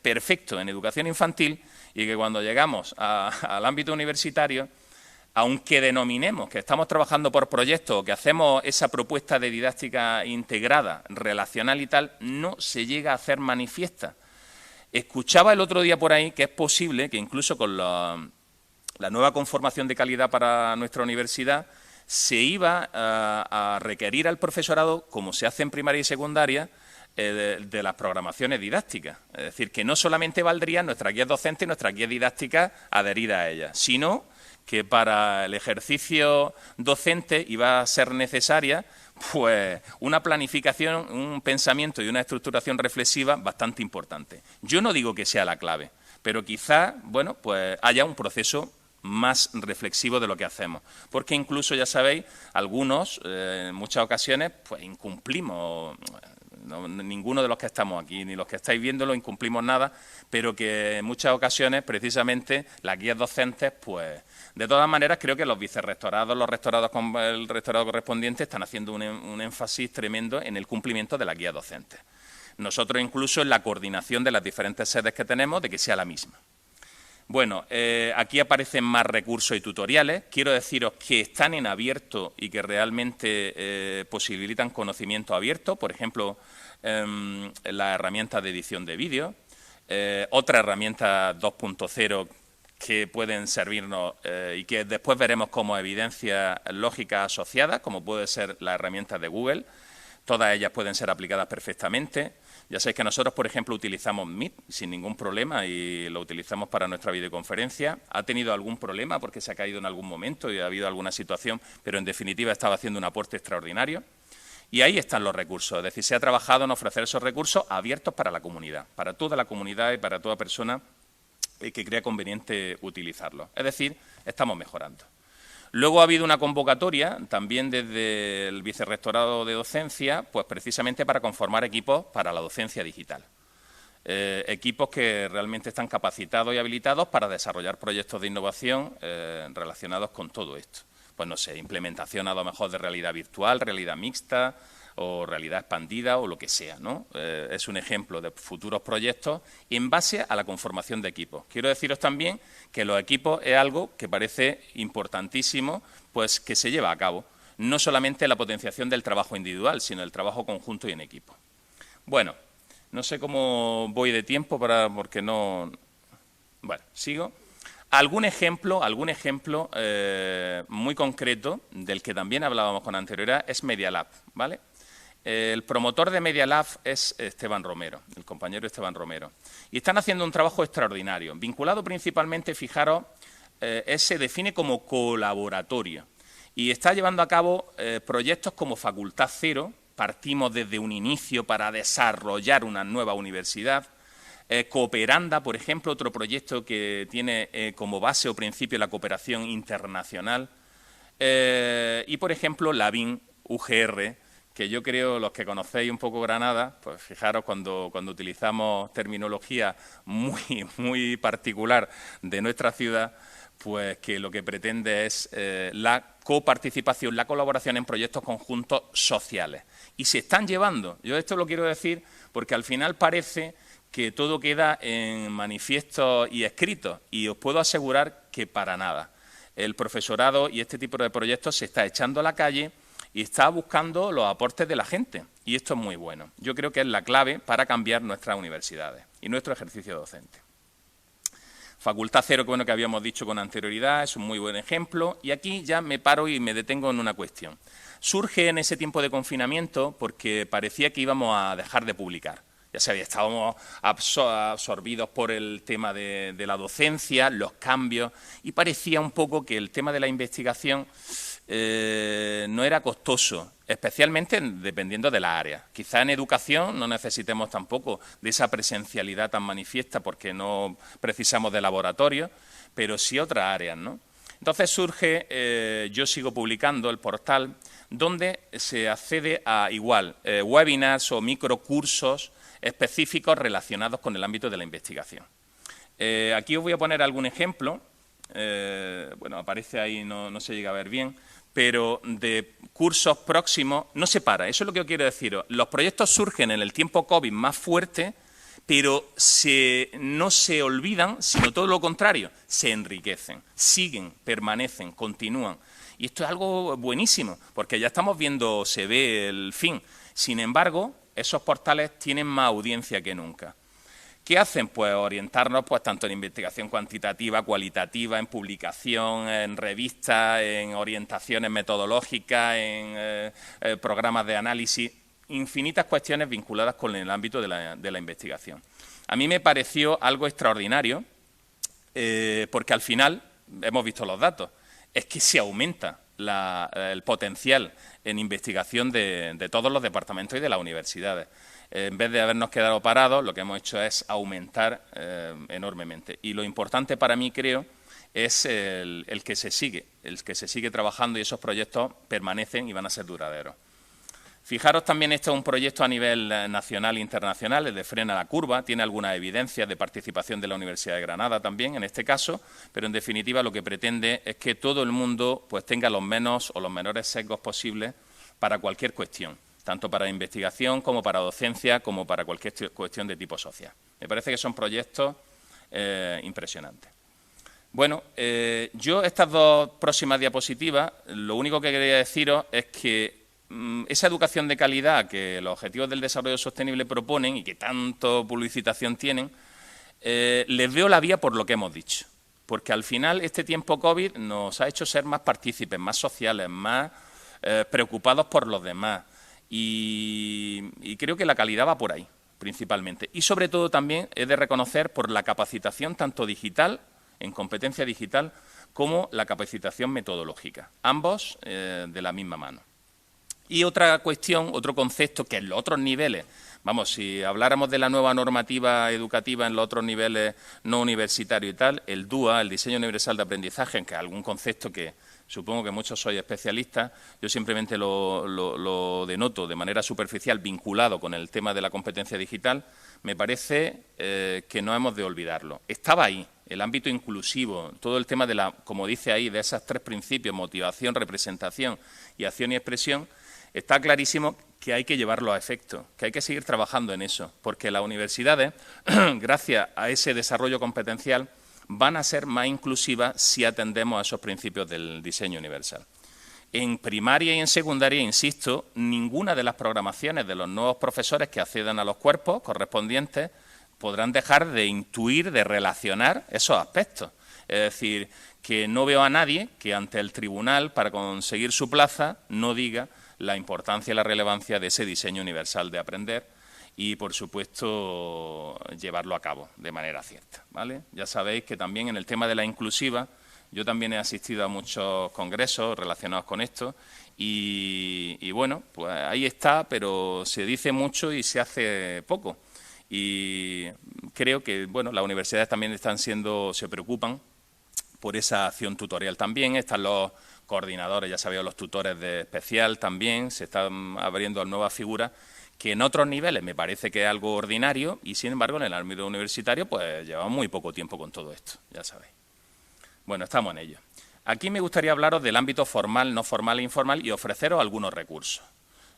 perfectos en educación infantil y que cuando llegamos al ámbito universitario, aunque denominemos que estamos trabajando por proyectos o que hacemos esa propuesta de didáctica integrada, relacional y tal, no se llega a hacer manifiesta. Escuchaba el otro día por ahí que es posible que incluso con la nueva conformación de calidad para nuestra universidad se iba a requerir al profesorado, como se hace en primaria y secundaria, de las programaciones didácticas. Es decir, que no solamente valdrían nuestras guías docentes y nuestras guías didácticas adheridas a ellas, sino que para el ejercicio docente iba a ser necesaria pues una planificación, un pensamiento y una estructuración reflexiva bastante importante. Yo no digo que sea la clave, pero quizá, bueno, pues haya un proceso más reflexivo de lo que hacemos. Porque incluso, ya sabéis, algunos, en muchas ocasiones, pues incumplimos. Ninguno de los que estamos aquí, ni los que estáis viéndolo, incumplimos nada, pero que en muchas ocasiones, precisamente, las guías docentes, pues, de todas maneras, creo que los vicerrectorados, los rectorados con el rectorado correspondiente están haciendo un énfasis tremendo en el cumplimiento de las guías docentes. Nosotros, incluso, en la coordinación de las diferentes sedes que tenemos, de que sea la misma. Bueno, aquí aparecen más recursos y tutoriales. Quiero deciros que están en abierto y que realmente posibilitan conocimiento abierto. Por ejemplo, las herramientas de edición de vídeo. Otra herramienta 2.0 que pueden servirnos y que después veremos como evidencia lógica asociada, como puede ser la herramienta de Google, Todas ellas pueden ser aplicadas perfectamente. Ya sabéis que nosotros, por ejemplo, utilizamos Meet sin ningún problema y lo utilizamos para nuestra videoconferencia. Ha tenido algún problema porque se ha caído en algún momento y ha habido alguna situación, pero en definitiva estaba haciendo un aporte extraordinario. Y ahí están los recursos, es decir, se ha trabajado en ofrecer esos recursos abiertos para la comunidad, para toda la comunidad y para toda persona que crea conveniente utilizarlos. Es decir, estamos mejorando. Luego ha habido una convocatoria, también desde el Vicerrectorado de Docencia, pues precisamente para conformar equipos para la docencia digital. Equipos que realmente están capacitados y habilitados para desarrollar proyectos de innovación relacionados con todo esto. Pues no sé, implementación a lo mejor de realidad virtual, realidad mixta o realidad expandida o lo que sea, ¿no? Es un ejemplo de futuros proyectos en base a la conformación de equipos. Quiero deciros también que los equipos es algo que parece importantísimo, pues que se lleva a cabo. No solamente la potenciación del trabajo individual, sino el trabajo conjunto y en equipo. Bueno, no sé cómo voy de tiempo porque no... Bueno, sigo. Algún ejemplo muy concreto, del que también hablábamos con anterioridad, es Media Lab, ¿vale? El promotor de Media Lab es Esteban Romero, el compañero Esteban Romero. Y están haciendo un trabajo extraordinario, vinculado principalmente, fijaros, se define como colaboratorio. Y está llevando a cabo proyectos como Facultad Cero, partimos desde un inicio para desarrollar una nueva universidad. Cooperanda, por ejemplo, otro proyecto que tiene como base o principio la cooperación internacional. Y, por ejemplo, Lavín, UGR, que yo creo, los que conocéis un poco Granada, pues fijaros cuando utilizamos terminología muy particular de nuestra ciudad, pues que lo que pretende es la coparticipación, la colaboración en proyectos conjuntos sociales. Y se están llevando. Yo esto lo quiero decir porque al final parece que todo queda en manifiestos y escritos, y os puedo asegurar que para nada. El profesorado y este tipo de proyectos se está echando a la calle y está buscando los aportes de la gente, y esto es muy bueno. Yo creo que es la clave para cambiar nuestras universidades y nuestro ejercicio docente. Facultad Cero, que bueno que habíamos dicho con anterioridad, es un muy buen ejemplo, y aquí ya me paro y me detengo en una cuestión. Surge en ese tiempo de confinamiento porque parecía que íbamos a dejar de publicar. Ya sabéis, estábamos absorbidos por el tema de la docencia, los cambios, y parecía un poco que el tema de la investigación no era costoso, especialmente dependiendo de la área. Quizá en educación no necesitemos tampoco de esa presencialidad tan manifiesta porque no precisamos de laboratorio, pero sí otras áreas, ¿no? Entonces surge, yo sigo publicando el portal, donde se accede a webinars o microcursos específicos relacionados con el ámbito de la investigación. Aquí os voy a poner algún ejemplo, bueno, aparece ahí, no se llega a ver bien, pero de cursos próximos no se para, eso es lo que yo quiero deciros. Los proyectos surgen en el tiempo COVID más fuerte, pero no se olvidan, sino todo lo contrario, se enriquecen, siguen, permanecen, continúan. Y esto es algo buenísimo, porque ya estamos viendo, se ve el fin. Sin embargo, esos portales tienen más audiencia que nunca. ¿Qué hacen? Pues orientarnos pues tanto en investigación cuantitativa, cualitativa, en publicación, en revistas, en orientaciones metodológicas, en programas de análisis, infinitas cuestiones vinculadas con el ámbito de la investigación. A mí me pareció algo extraordinario porque al final, hemos visto los datos, es que se aumenta el potencial en investigación de todos los departamentos y de las universidades. En vez de habernos quedado parados, lo que hemos hecho es aumentar enormemente. Y lo importante para mí, creo, es el que se sigue trabajando, y esos proyectos permanecen y van a ser duraderos. Fijaros también, este es un proyecto a nivel nacional e internacional, el de Frena la Curva, tiene algunas evidencias de participación de la Universidad de Granada también en este caso, pero en definitiva lo que pretende es que todo el mundo pues tenga los menos o los menores sesgos posibles para cualquier cuestión, tanto para investigación como para docencia, como para cualquier cuestión de tipo social. Me parece que son proyectos impresionantes. Bueno, yo estas dos próximas diapositivas, lo único que quería deciros es que esa educación de calidad que los Objetivos del Desarrollo Sostenible proponen y que tanto publicitación tienen, les veo la vía por lo que hemos dicho. Porque al final este tiempo COVID nos ha hecho ser más partícipes, más sociales, más preocupados por los demás. y creo que la calidad va por ahí, principalmente. Y sobre todo también he de reconocer por la capacitación tanto digital, en competencia digital, como la capacitación metodológica, ambos de la misma mano. Y otra cuestión, otro concepto que en los otros niveles, vamos, si habláramos de la nueva normativa educativa en los otros niveles no universitarios y tal, el DUA, el Diseño Universal de Aprendizaje, que es algún concepto que supongo que muchos sois especialistas, yo simplemente lo denoto de manera superficial vinculado con el tema de la competencia digital, me parece que no hemos de olvidarlo. Estaba ahí, el ámbito inclusivo, todo el tema de la, como dice ahí, de esos tres principios, motivación, representación y acción y expresión, está clarísimo que hay que llevarlo a efecto, que hay que seguir trabajando en eso, porque las universidades, gracias a ese desarrollo competencial, van a ser más inclusivas si atendemos a esos principios del diseño universal. En primaria y en secundaria, insisto, ninguna de las programaciones de los nuevos profesores que accedan a los cuerpos correspondientes podrán dejar de intuir, de relacionar esos aspectos. Es decir, que no veo a nadie que ante el tribunal, para conseguir su plaza, no diga la importancia y la relevancia de ese diseño universal de aprender y, por supuesto, llevarlo a cabo de manera cierta, ¿vale? Ya sabéis que también en el tema de la inclusiva, yo también he asistido a muchos congresos relacionados con esto y bueno, pues ahí está, pero se dice mucho y se hace poco. Y creo que, bueno, las universidades también se preocupan por esa acción tutorial también, están los coordinadores, ya sabéis, los tutores de especial también, se están abriendo nuevas figuras que en otros niveles me parece que es algo ordinario y, sin embargo, en el ámbito universitario pues llevamos muy poco tiempo con todo esto, ya sabéis. Bueno, estamos en ello. Aquí me gustaría hablaros del ámbito formal, no formal e informal y ofreceros algunos recursos.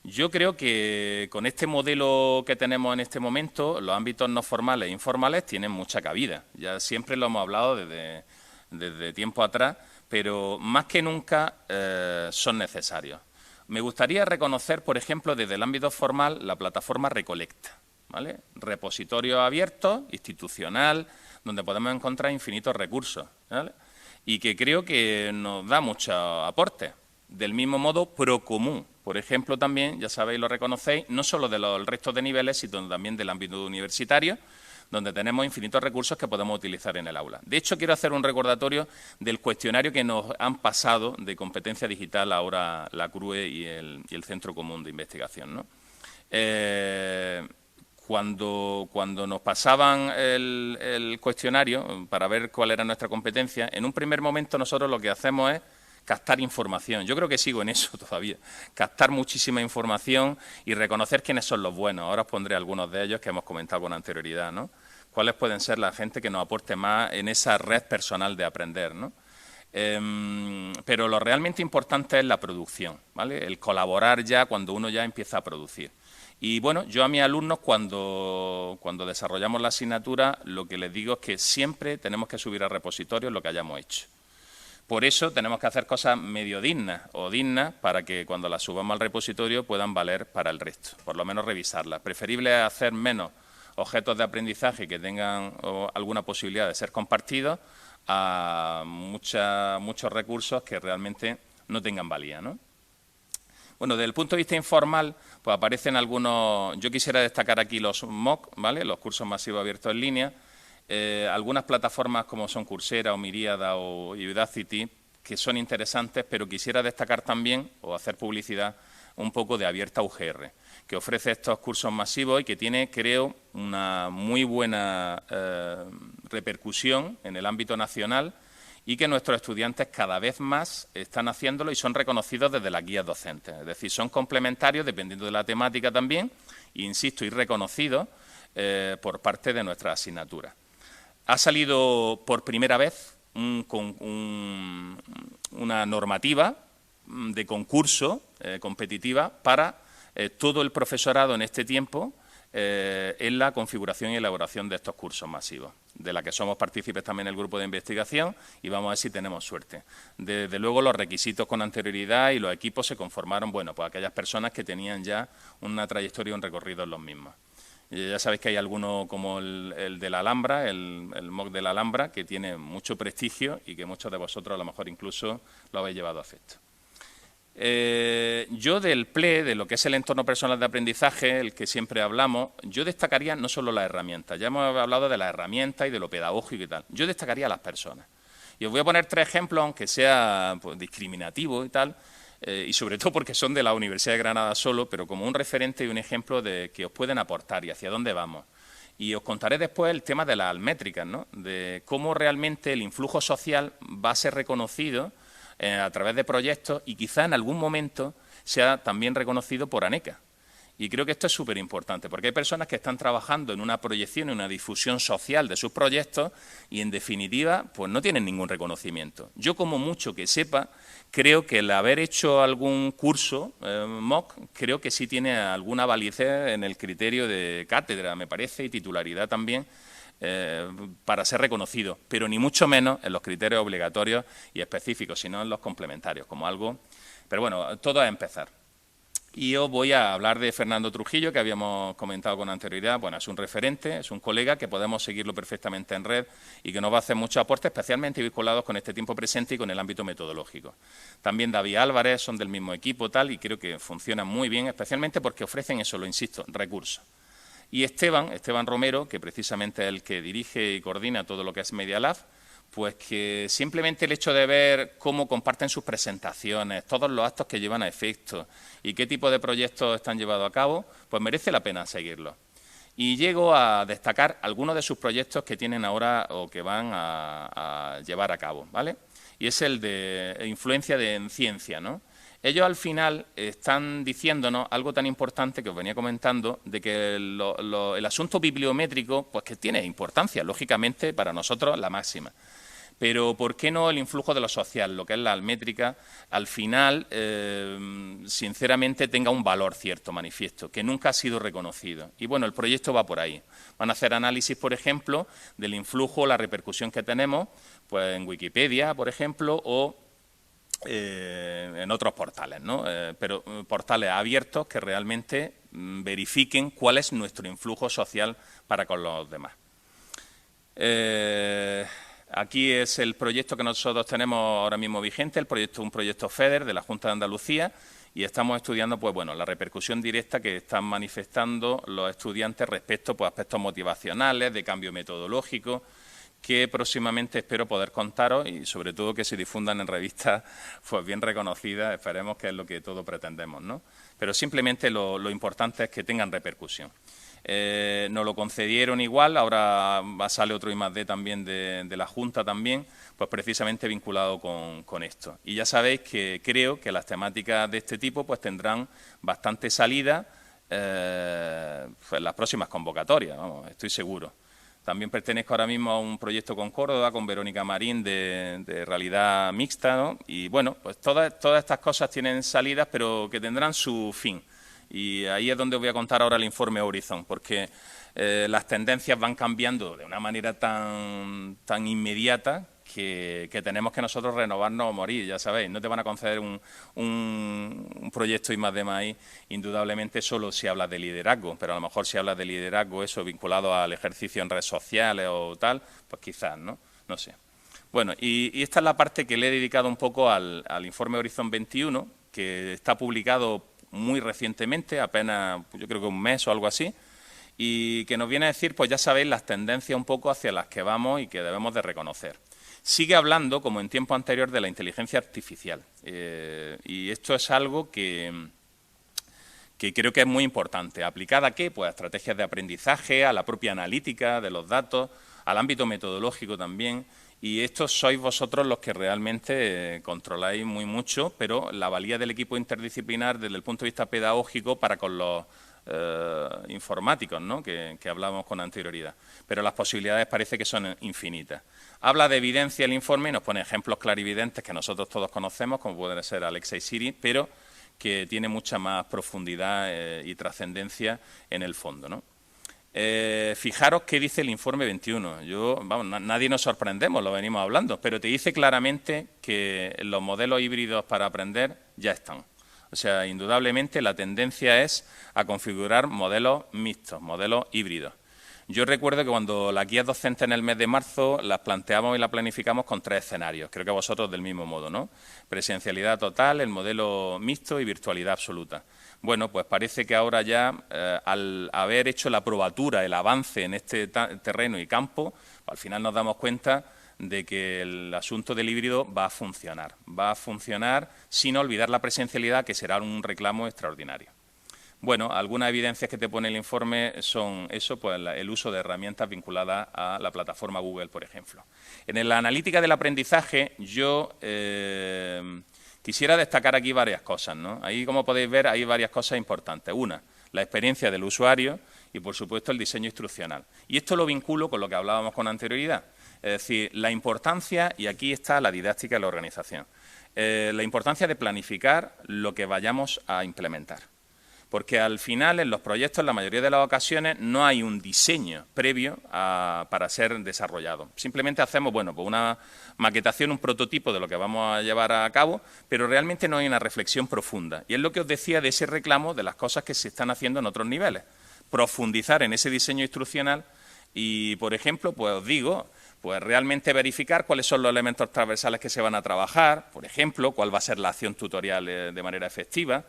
Yo creo que con este modelo que tenemos en este momento, los ámbitos no formales e informales tienen mucha cabida. Ya siempre lo hemos hablado desde tiempo atrás, pero más que nunca son necesarios. Me gustaría reconocer, por ejemplo, desde el ámbito formal, la plataforma Recolecta, ¿vale? Repositorio abierto, institucional, donde podemos encontrar infinitos recursos, ¿vale? Y que creo que nos da muchos aportes. Del mismo modo, Procomún, por ejemplo, también, ya sabéis, lo reconocéis, no solo de los restos de niveles, sino también del ámbito universitario, donde tenemos infinitos recursos que podemos utilizar en el aula. De hecho, quiero hacer un recordatorio del cuestionario que nos han pasado de competencia digital ahora la CRUE y el Centro Común de Investigación, ¿no? Cuando nos pasaban el cuestionario para ver cuál era nuestra competencia, en un primer momento nosotros lo que hacemos es captar información. Yo creo que sigo en eso todavía. Captar muchísima información y reconocer quiénes son los buenos. Ahora os pondré algunos de ellos que hemos comentado con anterioridad, ¿no? Cuáles pueden ser la gente que nos aporte más en esa red personal de aprender, ¿no? Pero lo realmente importante es la producción, ¿vale? El colaborar ya cuando uno ya empieza a producir. Y bueno, yo a mis alumnos cuando desarrollamos la asignatura lo que les digo es que siempre tenemos que subir a repositorios lo que hayamos hecho. Por eso tenemos que hacer cosas medio dignas o dignas para que cuando las subamos al repositorio puedan valer para el resto, por lo menos revisarlas. Preferible hacer menos objetos de aprendizaje que tengan alguna posibilidad de ser compartidos a muchos recursos que realmente no tengan valía, ¿no? Bueno, desde el punto de vista informal, pues aparecen algunos. Yo quisiera destacar aquí los MOOC, ¿vale? Los cursos masivos abiertos en línea. Algunas plataformas como son Coursera o Myriada o Udacity, que son interesantes, pero quisiera destacar también, o hacer publicidad, un poco de Abierta UGR, que ofrece estos cursos masivos y que tiene, creo, una muy buena repercusión en el ámbito nacional y que nuestros estudiantes cada vez más están haciéndolo y son reconocidos desde las guías docentes. Es decir, son complementarios dependiendo de la temática también, e insisto, y reconocidos por parte de nuestra asignatura. Ha salido por primera vez una normativa de concurso competitiva para todo el profesorado en este tiempo en la configuración y elaboración de estos cursos masivos, de la que somos partícipes también el grupo de investigación y vamos a ver si tenemos suerte. Desde luego los requisitos con anterioridad y los equipos se conformaron, bueno, pues aquellas personas que tenían ya una trayectoria y un recorrido en los mismos. Ya sabéis que hay alguno como el de la Alhambra, el MOOC de la Alhambra, que tiene mucho prestigio y que muchos de vosotros a lo mejor incluso lo habéis llevado a efecto. Yo del PLE, de lo que es el entorno personal de aprendizaje, el que siempre hablamos, yo destacaría no solo las herramientas, ya hemos hablado de las herramientas y de lo pedagógico y tal, yo destacaría a las personas. Y os voy a poner 3 ejemplos, aunque sea pues, discriminativo y tal, y sobre todo porque son de la Universidad de Granada solo, pero como un referente y un ejemplo de que os pueden aportar y hacia dónde vamos. Y os contaré después el tema de las almétricas, ¿no? De cómo realmente el influjo social va a ser reconocido a través de proyectos y quizá en algún momento sea también reconocido por ANECA. Y creo que esto es súper importante, porque hay personas que están trabajando en una proyección, en una difusión social de sus proyectos y, en definitiva, pues no tienen ningún reconocimiento. Yo, como mucho que sepa, creo que el haber hecho algún curso MOOC, creo que sí tiene alguna validez en el criterio de cátedra, me parece, y titularidad también, para ser reconocido, pero ni mucho menos en los criterios obligatorios y específicos, sino en los complementarios, como algo... Pero bueno, todo a empezar. Y os voy a hablar de Fernando Trujillo, que habíamos comentado con anterioridad. Bueno, es un referente, es un colega que podemos seguirlo perfectamente en red y que nos va a hacer muchos aportes, especialmente vinculados con este tiempo presente y con el ámbito metodológico. También David Álvarez, son del mismo equipo tal, y creo que funcionan muy bien, especialmente porque ofrecen eso, lo insisto, recursos. Y Esteban Romero, que precisamente es el que dirige y coordina todo lo que es Media Lab, pues que simplemente el hecho de ver cómo comparten sus presentaciones, todos los actos que llevan a efecto y qué tipo de proyectos están llevados a cabo, pues merece la pena seguirlos. Y llego a destacar algunos de sus proyectos que tienen ahora o que van a llevar a cabo, ¿vale? Y es el de influencia en ciencia, ¿no? Ellos al final están diciéndonos algo tan importante que os venía comentando, de que el asunto bibliométrico, pues que tiene importancia, lógicamente, para nosotros la máxima. Pero ¿por qué no el influjo de lo social, lo que es la almétrica, al final, sinceramente, tenga un valor cierto, manifiesto, que nunca ha sido reconocido? Y bueno, el proyecto va por ahí. Van a hacer análisis, por ejemplo, del influjo, la repercusión que tenemos, pues en Wikipedia, por ejemplo, o en otros portales, ¿no? Pero portales abiertos que realmente verifiquen cuál es nuestro influjo social para con los demás. Aquí es el proyecto que nosotros tenemos ahora mismo vigente, un proyecto FEDER de la Junta de Andalucía, y estamos estudiando pues, bueno, la repercusión directa que están manifestando los estudiantes respecto pues, a aspectos motivacionales, de cambio metodológico, que próximamente espero poder contaros y sobre todo que se difundan en revistas pues, bien reconocidas, esperemos que es lo que todos pretendemos, ¿no? Pero simplemente lo importante es que tengan repercusión. Nos lo concedieron igual, ahora sale otro I+D también de la Junta también, pues precisamente vinculado con esto. Y ya sabéis que creo que las temáticas de este tipo pues tendrán bastante salida pues, en las próximas convocatorias, vamos, estoy seguro. También pertenezco ahora mismo a un proyecto con Córdoba, con Verónica Marín, de realidad mixta, ¿no? Y bueno, pues todas estas cosas tienen salidas, pero que tendrán su fin. Y ahí es donde os voy a contar ahora el informe Horizon, porque las tendencias van cambiando de una manera tan inmediata que tenemos que nosotros renovarnos o morir, ya sabéis. No te van a conceder un proyecto I+D+I, indudablemente solo si hablas de liderazgo, pero a lo mejor si hablas de liderazgo, eso vinculado al ejercicio en redes sociales o tal, pues quizás, ¿no? No sé. Bueno, y esta es la parte que le he dedicado un poco al informe Horizon 21, que está publicado muy recientemente, apenas yo creo que un mes o algo así, y que nos viene a decir, pues ya sabéis, las tendencias un poco hacia las que vamos y que debemos de reconocer. Sigue hablando, como en tiempo anterior, de la inteligencia artificial, y esto es algo que creo que es muy importante. ¿Aplicada a qué? Pues a estrategias de aprendizaje, a la propia analítica de los datos, al ámbito metodológico también. Y estos sois vosotros los que realmente controláis muy mucho, pero la valía del equipo interdisciplinar desde el punto de vista pedagógico para con los informáticos, ¿no? que hablábamos con anterioridad. Pero las posibilidades parece que son infinitas. Habla de evidencia el informe y nos pone ejemplos clarividentes que nosotros todos conocemos, como pueden ser Alexa y Siri, pero que tiene mucha más profundidad y trascendencia en el fondo, ¿no? Fijaros qué dice el informe 21. Nadie nos sorprendemos, lo venimos hablando, pero te dice claramente que los modelos híbridos para aprender ya están. O sea, indudablemente la tendencia es a configurar modelos mixtos, modelos híbridos. Yo recuerdo que cuando las guías docentes en el mes de marzo las planteamos y las planificamos con 3 escenarios, creo que vosotros del mismo modo, ¿no? Presencialidad total, el modelo mixto y virtualidad absoluta. Bueno, pues parece que ahora ya, al haber hecho la probatura, el avance en este terreno y campo, al final nos damos cuenta de que el asunto del híbrido va a funcionar sin olvidar la presencialidad, que será un reclamo extraordinario. Bueno, algunas evidencias que te pone el informe son eso, pues el uso de herramientas vinculadas a la plataforma Google, por ejemplo. En la analítica del aprendizaje, yo quisiera destacar aquí varias cosas, ¿no? Ahí, como podéis ver, hay varias cosas importantes. Una, la experiencia del usuario y, por supuesto, el diseño instruccional. Y esto lo vinculo con lo que hablábamos con anterioridad. Es decir, la importancia, y aquí está la didáctica de la organización, la importancia de planificar lo que vayamos a implementar. Porque al final, en los proyectos, en la mayoría de las ocasiones, no hay un diseño previo para ser desarrollado. Simplemente hacemos, bueno, pues una maquetación, un prototipo de lo que vamos a llevar a cabo, pero realmente no hay una reflexión profunda. Y es lo que os decía de ese reclamo de las cosas que se están haciendo en otros niveles. Profundizar en ese diseño instruccional y, por ejemplo, pues os digo, pues realmente verificar cuáles son los elementos transversales que se van a trabajar, por ejemplo, cuál va a ser la acción tutorial de manera efectiva,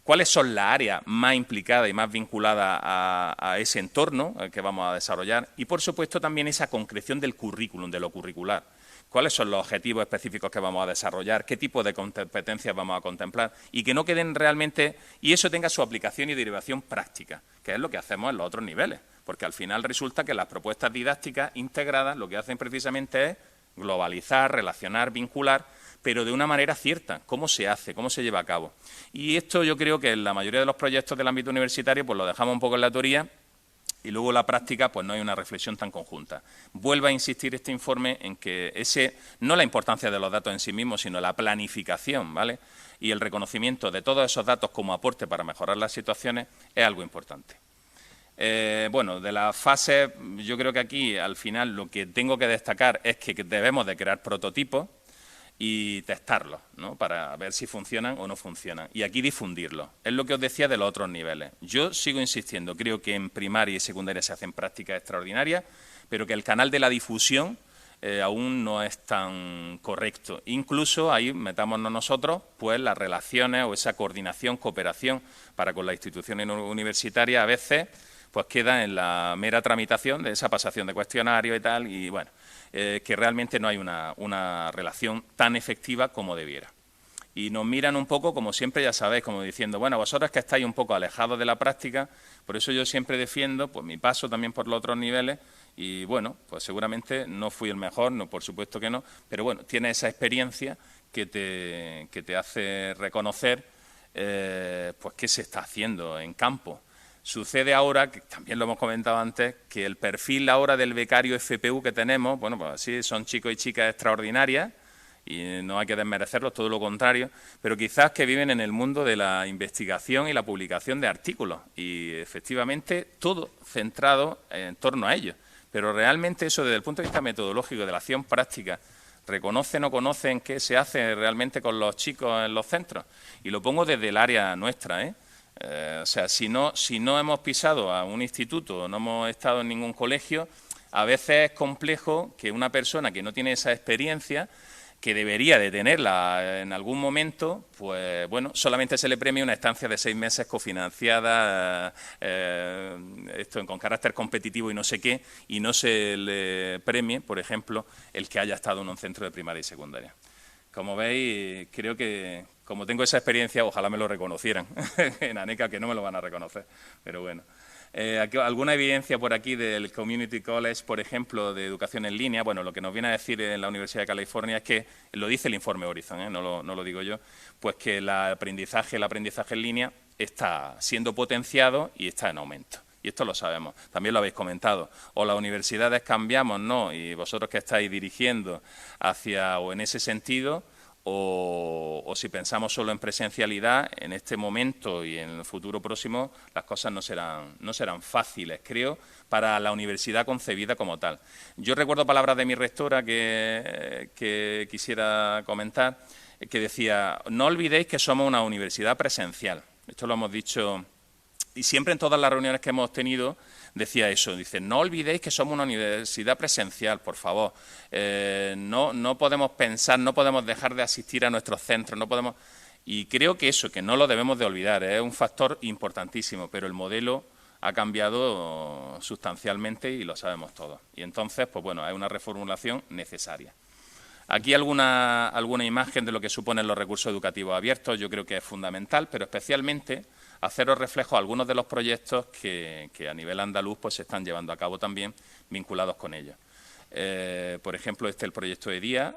cuáles son las áreas más implicadas y más vinculadas a ese entorno que vamos a desarrollar y, por supuesto, también esa concreción del currículum, de lo curricular. ¿Cuáles son los objetivos específicos que vamos a desarrollar? ¿Qué tipo de competencias vamos a contemplar? Y que no queden realmente, y eso tenga su aplicación y derivación práctica, que es lo que hacemos en los otros niveles. Porque al final resulta que las propuestas didácticas integradas lo que hacen precisamente es globalizar, relacionar, vincular, pero de una manera cierta. ¿Cómo se hace? ¿Cómo se lleva a cabo? Y esto yo creo que en la mayoría de los proyectos del ámbito universitario pues lo dejamos un poco en la teoría y luego en la práctica pues no hay una reflexión tan conjunta. Vuelvo a insistir este informe en que no la importancia de los datos en sí mismos, sino la planificación, ¿vale? Y el reconocimiento de todos esos datos como aporte para mejorar las situaciones es algo importante. Bueno, de las fases, yo creo que aquí al final lo que tengo que destacar es que debemos de crear prototipos y testarlos, ¿no? Para ver si funcionan o no funcionan. Y aquí difundirlos. Es lo que os decía de los otros niveles. Yo sigo insistiendo, creo que en primaria y secundaria se hacen prácticas extraordinarias, pero que el canal de la difusión aún no es tan correcto. Incluso ahí metámonos nosotros, pues las relaciones o esa coordinación, cooperación para con las instituciones universitarias a veces pues queda en la mera tramitación de esa pasación de cuestionarios y tal, y bueno, que realmente no hay una relación tan efectiva como debiera. Y nos miran un poco, como siempre, ya sabéis, como diciendo, bueno, vosotros que estáis un poco alejados de la práctica, por eso yo siempre defiendo pues mi paso también por los otros niveles, y bueno, pues seguramente no fui el mejor, no, por supuesto que no, pero bueno, tiene esa experiencia que te hace reconocer pues qué se está haciendo en campo. Sucede ahora, que también lo hemos comentado antes, que el perfil ahora del becario FPU que tenemos, bueno, pues sí, son chicos y chicas extraordinarias y no hay que desmerecerlos, todo lo contrario, pero quizás que viven en el mundo de la investigación y la publicación de artículos y efectivamente todo centrado en torno a ellos. Pero realmente eso desde el punto de vista metodológico de la acción práctica, ¿reconocen o conocen qué se hace realmente con los chicos en los centros? Y lo pongo desde el área nuestra, ¿eh? O sea, si no hemos pisado a un instituto, no hemos estado en ningún colegio, a veces es complejo que una persona que no tiene esa experiencia, que debería de tenerla en algún momento, pues bueno, solamente se le premia una estancia de 6 meses cofinanciada, esto con carácter competitivo y no sé qué, y no se le premie, por ejemplo, el que haya estado en un centro de primaria y secundaria. Como veis, creo que, como tengo esa experiencia, ojalá me lo reconocieran. En ANECA que no me lo van a reconocer, pero bueno. Alguna evidencia por aquí del Community College, por ejemplo, de educación en línea. Bueno, lo que nos viene a decir en la Universidad de California es que, lo dice el informe Horizon, no lo digo yo, pues que el aprendizaje en línea está siendo potenciado y está en aumento. Y esto lo sabemos, también lo habéis comentado. O las universidades cambiamos, ¿no? Y vosotros que estáis dirigiendo hacia o en ese sentido, o si pensamos solo en presencialidad, en este momento y en el futuro próximo, las cosas no serán fáciles, creo, para la universidad concebida como tal. Yo recuerdo palabras de mi rectora que quisiera comentar, que decía, no olvidéis que somos una universidad presencial. Esto lo hemos dicho. Y siempre en todas las reuniones que hemos tenido decía eso, dice, no olvidéis que somos una universidad presencial, por favor, no podemos pensar, no podemos dejar de asistir a nuestros centros, no podemos... Y creo que eso, que no lo debemos de olvidar, es un factor importantísimo, pero el modelo ha cambiado sustancialmente y lo sabemos todos. Y entonces, pues bueno, es una reformulación necesaria. Aquí alguna imagen de lo que suponen los recursos educativos abiertos, yo creo que es fundamental, pero especialmente haceros reflejo a algunos de los proyectos que a nivel andaluz pues se están llevando a cabo también vinculados con ellos. Por ejemplo, el proyecto EDIA,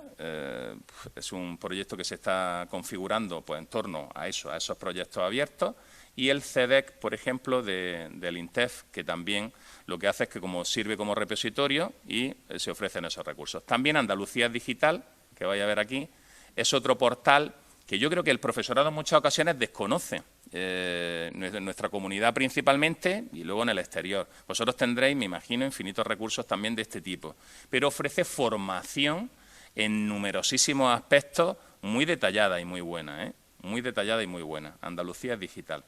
es un proyecto que se está configurando pues, en torno a esos proyectos abiertos, y el CEDEC, por ejemplo, del INTEF, que también lo que hace es que sirve como repositorio y se ofrecen esos recursos. También Andalucía Digital, que vais a ver aquí, es otro portal que yo creo que el profesorado en muchas ocasiones desconoce, en nuestra comunidad principalmente y luego en el exterior. Vosotros tendréis, me imagino, infinitos recursos también de este tipo, pero ofrece formación en numerosísimos aspectos muy detallada y muy buena, muy detallada y muy buena. Andalucía Digital.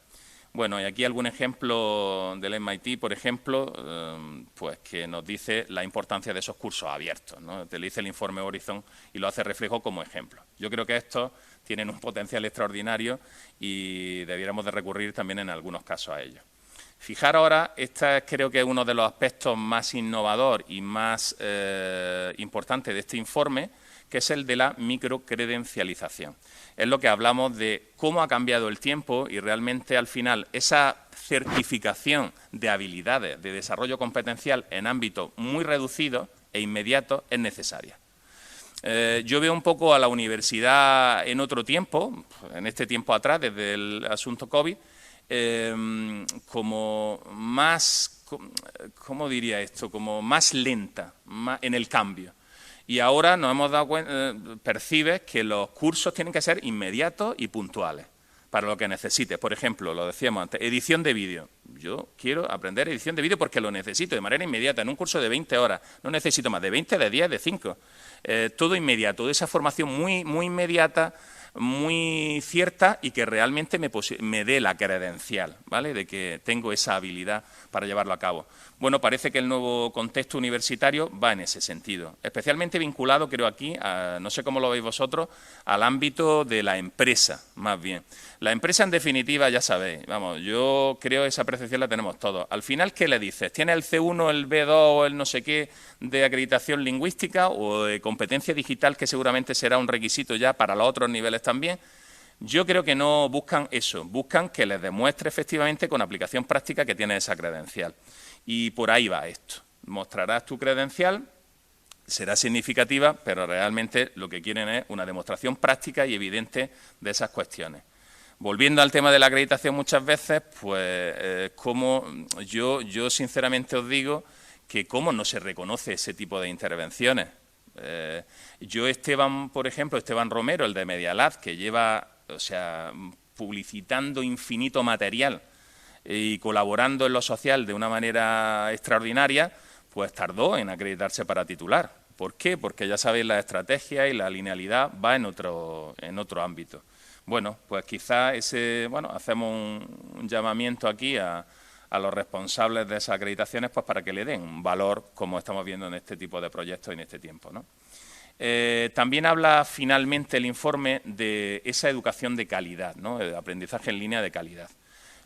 Bueno, y aquí algún ejemplo del MIT, por ejemplo, pues que nos dice la importancia de esos cursos abiertos, ¿no? Te lo dice el informe Horizon y lo hace reflejo como ejemplo. Yo creo que estos tienen un potencial extraordinario y debiéramos de recurrir también en algunos casos a ellos. Fijar ahora, creo que es uno de los aspectos más innovador y más importante de este informe, que es el de la microcredencialización. Es lo que hablamos de cómo ha cambiado el tiempo y realmente al final esa certificación de habilidades de desarrollo competencial en ámbitos muy reducidos e inmediatos es necesaria. Yo veo un poco a la universidad en otro tiempo, en este tiempo atrás, desde el asunto COVID, como más, ¿cómo diría esto? Como más lenta en el cambio. Y ahora nos hemos dado cuenta, percibes que los cursos tienen que ser inmediatos y puntuales para lo que necesites. Por ejemplo, lo decíamos antes, edición de vídeo. Yo quiero aprender edición de vídeo porque lo necesito de manera inmediata, en un curso de 20 horas. No necesito más de 20, de 10, de 5. Todo inmediato, toda esa formación muy inmediata, muy cierta y que realmente me dé la credencial, ¿vale?, de que tengo esa habilidad para llevarlo a cabo. Bueno, parece que el nuevo contexto universitario va en ese sentido, especialmente vinculado, creo aquí, no sé cómo lo veis vosotros, al ámbito de la empresa, más bien. La empresa, en definitiva, ya sabéis, vamos, yo creo que esa percepción la tenemos todos. Al final, ¿qué le dices? ¿Tienes el C1, el B2 o el no sé qué de acreditación lingüística o de competencia digital, que seguramente será un requisito ya para los otros niveles también? Yo creo que no buscan eso, buscan que les demuestre efectivamente con aplicación práctica que tienes esa credencial. Y por ahí va esto. Mostrarás tu credencial, será significativa, pero realmente lo que quieren es una demostración práctica y evidente de esas cuestiones. Volviendo al tema de la acreditación muchas veces, pues como yo sinceramente os digo que cómo no se reconoce ese tipo de intervenciones. Esteban, por ejemplo, Esteban Romero, el de Medialab, que lleva, publicitando infinito material y colaborando en lo social de una manera extraordinaria, pues tardó en acreditarse para titular. ¿Por qué? Porque ya sabéis, la estrategia y la linealidad va en otro ámbito. Bueno, pues quizá hacemos un llamamiento aquí a los responsables de esas acreditaciones pues para que le den un valor, como estamos viendo en este tipo de proyectos y en este tiempo, ¿no? También habla finalmente el informe de esa educación de calidad, ¿no?, de aprendizaje en línea de calidad.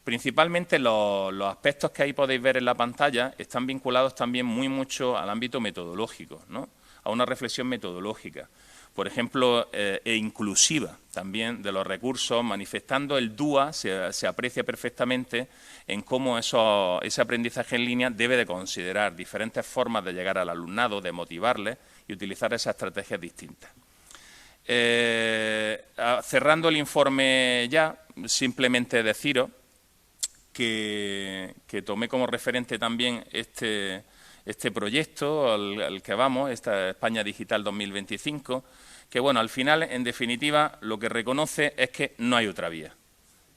Principalmente los aspectos que ahí podéis ver en la pantalla están vinculados también muy mucho al ámbito metodológico, ¿no?, a una reflexión metodológica. Por ejemplo, inclusiva también de los recursos, manifestando el DUA, se aprecia perfectamente en cómo ese aprendizaje en línea debe de considerar diferentes formas de llegar al alumnado, de motivarle y utilizar esas estrategias distintas. Cerrando el informe ya, simplemente deciros que tomé como referente también este proyecto al que vamos, esta España Digital 2025, que bueno, al final, en definitiva, lo que reconoce es que no hay otra vía,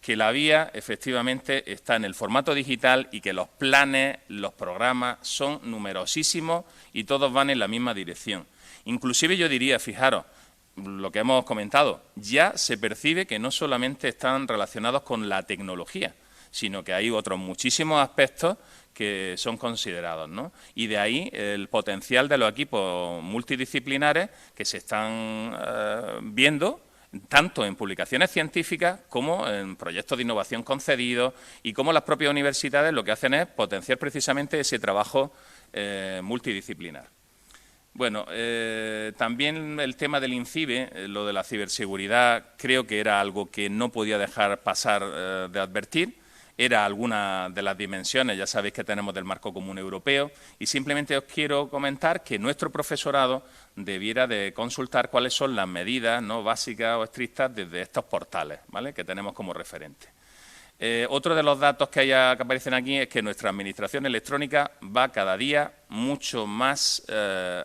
que la vía efectivamente está en el formato digital y que los planes, los programas son numerosísimos y todos van en la misma dirección. Inclusive yo diría, fijaros, lo que hemos comentado, ya se percibe que no solamente están relacionados con la tecnología, sino que hay otros muchísimos aspectos que son considerados, ¿no? Y de ahí el potencial de los equipos multidisciplinares que se están viendo tanto en publicaciones científicas como en proyectos de innovación concedidos, y cómo las propias universidades lo que hacen es potenciar precisamente ese trabajo multidisciplinar. Bueno, también el tema del INCIBE, lo de la ciberseguridad, creo que era algo que no podía dejar pasar de advertir. Era alguna de las dimensiones, ya sabéis que tenemos del marco común europeo, y simplemente os quiero comentar que nuestro profesorado debiera de consultar cuáles son las medidas, ¿no?, básicas o estrictas desde estos portales, ¿vale?, que tenemos como referente. Otro de los datos que aparecen aquí es que nuestra administración electrónica va cada día mucho más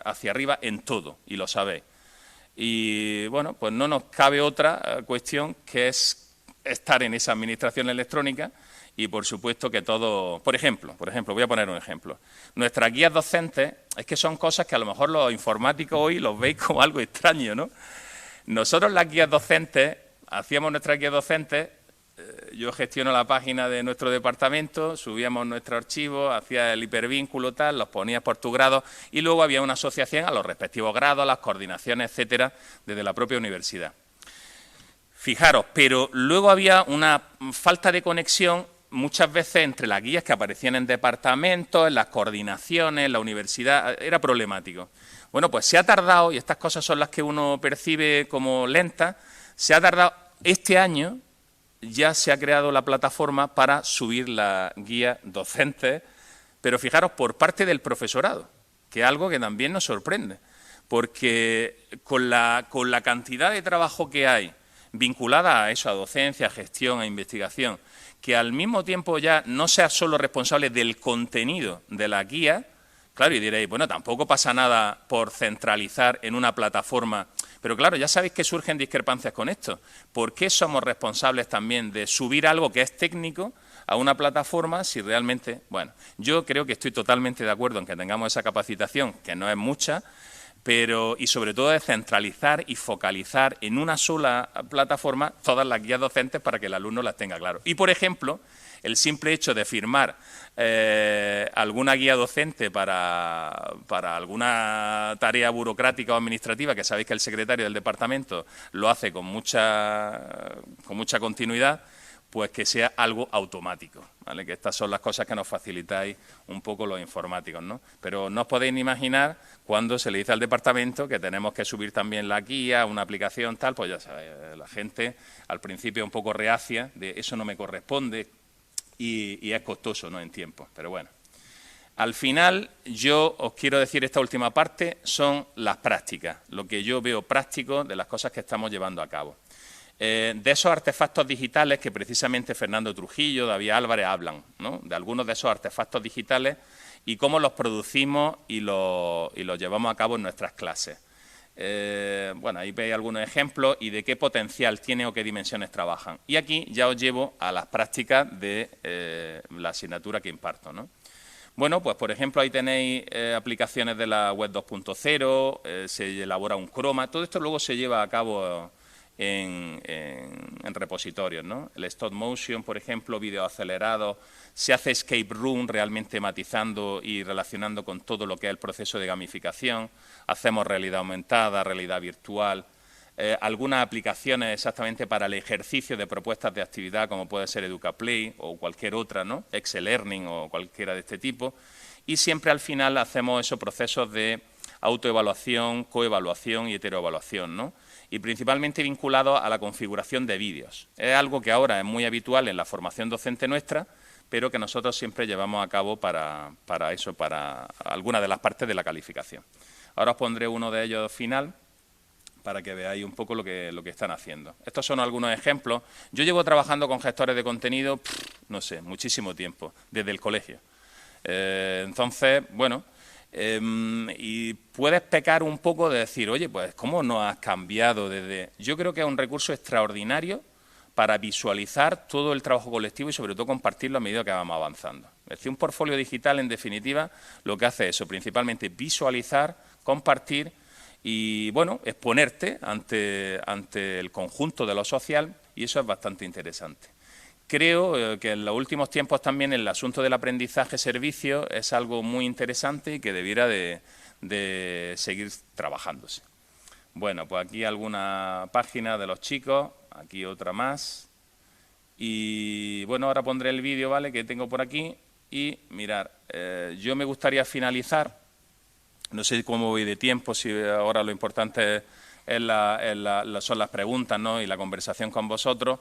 hacia arriba en todo, y lo sabéis. Y bueno, pues no nos cabe otra cuestión que es estar en esa administración electrónica. Y, por supuesto, que todo... Por ejemplo, voy a poner un ejemplo. Nuestras guías docentes, es que son cosas que a lo mejor los informáticos hoy los veis como algo extraño, ¿no? Nosotros las guías docentes, hacíamos nuestras guías docentes, yo gestiono la página de nuestro departamento, subíamos nuestro archivo, hacía el hipervínculo, tal, los ponías por tu grado, y luego había una asociación a los respectivos grados, las coordinaciones, etcétera, desde la propia universidad. Fijaros, pero luego había una falta de conexión muchas veces entre las guías que aparecían en departamentos, en las coordinaciones, en la universidad, era problemático. Bueno, pues se ha tardado, y estas cosas son las que uno percibe como lentas, se ha tardado este año, ya se ha creado la plataforma para subir la guía docente, pero fijaros, por parte del profesorado, que es algo que también nos sorprende, porque con la cantidad de trabajo que hay vinculada a eso, a docencia, a gestión, a investigación, que al mismo tiempo ya no sea solo responsable del contenido de la guía, claro, y diréis, bueno, tampoco pasa nada por centralizar en una plataforma, pero claro, ya sabéis que surgen discrepancias con esto. ¿Por qué somos responsables también de subir algo que es técnico a una plataforma si realmente, bueno, yo creo que estoy totalmente de acuerdo en que tengamos esa capacitación, que no es mucha, pero y sobre todo de centralizar y focalizar en una sola plataforma todas las guías docentes para que el alumno las tenga claro. Y, por ejemplo, el simple hecho de firmar alguna guía docente para alguna tarea burocrática o administrativa, que sabéis que el secretario del departamento lo hace con mucha continuidad, pues que sea algo automático, ¿vale? Que estas son las cosas que nos facilitáis un poco los informáticos, ¿no? Pero no os podéis ni imaginar cuando se le dice al departamento que tenemos que subir también la guía, una aplicación tal, pues ya sabéis, la gente al principio un poco reacia, de eso no me corresponde, y es costoso, ¿no?, en tiempo, pero bueno. Al final, yo os quiero decir, esta última parte son las prácticas, lo que yo veo práctico de las cosas que estamos llevando a cabo. De esos artefactos digitales que precisamente Fernando Trujillo, David Álvarez hablan, ¿no?, de algunos de esos artefactos digitales y cómo los producimos y los llevamos a cabo en nuestras clases. Bueno, ahí veis algunos ejemplos y de qué potencial tiene o qué dimensiones trabajan. Y aquí ya os llevo a las prácticas de la asignatura que imparto, ¿no? Bueno, pues por ejemplo ahí tenéis aplicaciones de la web 2.0, se elabora un croma, todo esto luego se lleva a cabo en repositorios, ¿no? El stop motion, por ejemplo, vídeo acelerado, se hace escape room realmente matizando y relacionando con todo lo que es el proceso de gamificación, hacemos realidad aumentada, realidad virtual, algunas aplicaciones exactamente para el ejercicio de propuestas de actividad como puede ser EducaPlay o cualquier otra, ¿no?, Excel Learning o cualquiera de este tipo, y siempre al final hacemos esos procesos de autoevaluación, coevaluación y heteroevaluación, ¿no?, y principalmente vinculado a la configuración de vídeos. Es algo que ahora es muy habitual en la formación docente nuestra, pero que nosotros siempre llevamos a cabo para alguna de las partes de la calificación. Ahora os pondré uno de ellos final para que veáis un poco lo que están haciendo. Estos son algunos ejemplos. Yo llevo trabajando con gestores de contenido, no sé, muchísimo tiempo, desde el colegio. Entonces, bueno, y puedes pecar un poco de decir, oye, pues ¿cómo no has cambiado desde...? Yo creo que es un recurso extraordinario para visualizar todo el trabajo colectivo y sobre todo compartirlo a medida que vamos avanzando. Es decir, un portfolio digital, en definitiva, lo que hace es eso, principalmente visualizar, compartir y, bueno, exponerte ante el conjunto de lo social, y eso es bastante interesante. Creo que en los últimos tiempos también el asunto del aprendizaje-servicio es algo muy interesante y que debiera de seguir trabajándose. Bueno, pues aquí alguna página de los chicos, aquí otra más. Y bueno, ahora pondré el vídeo, ¿vale?, que tengo por aquí. Y mirar, yo me gustaría finalizar, no sé cómo voy de tiempo, si ahora lo importante son las preguntas, ¿no?, y la conversación con vosotros.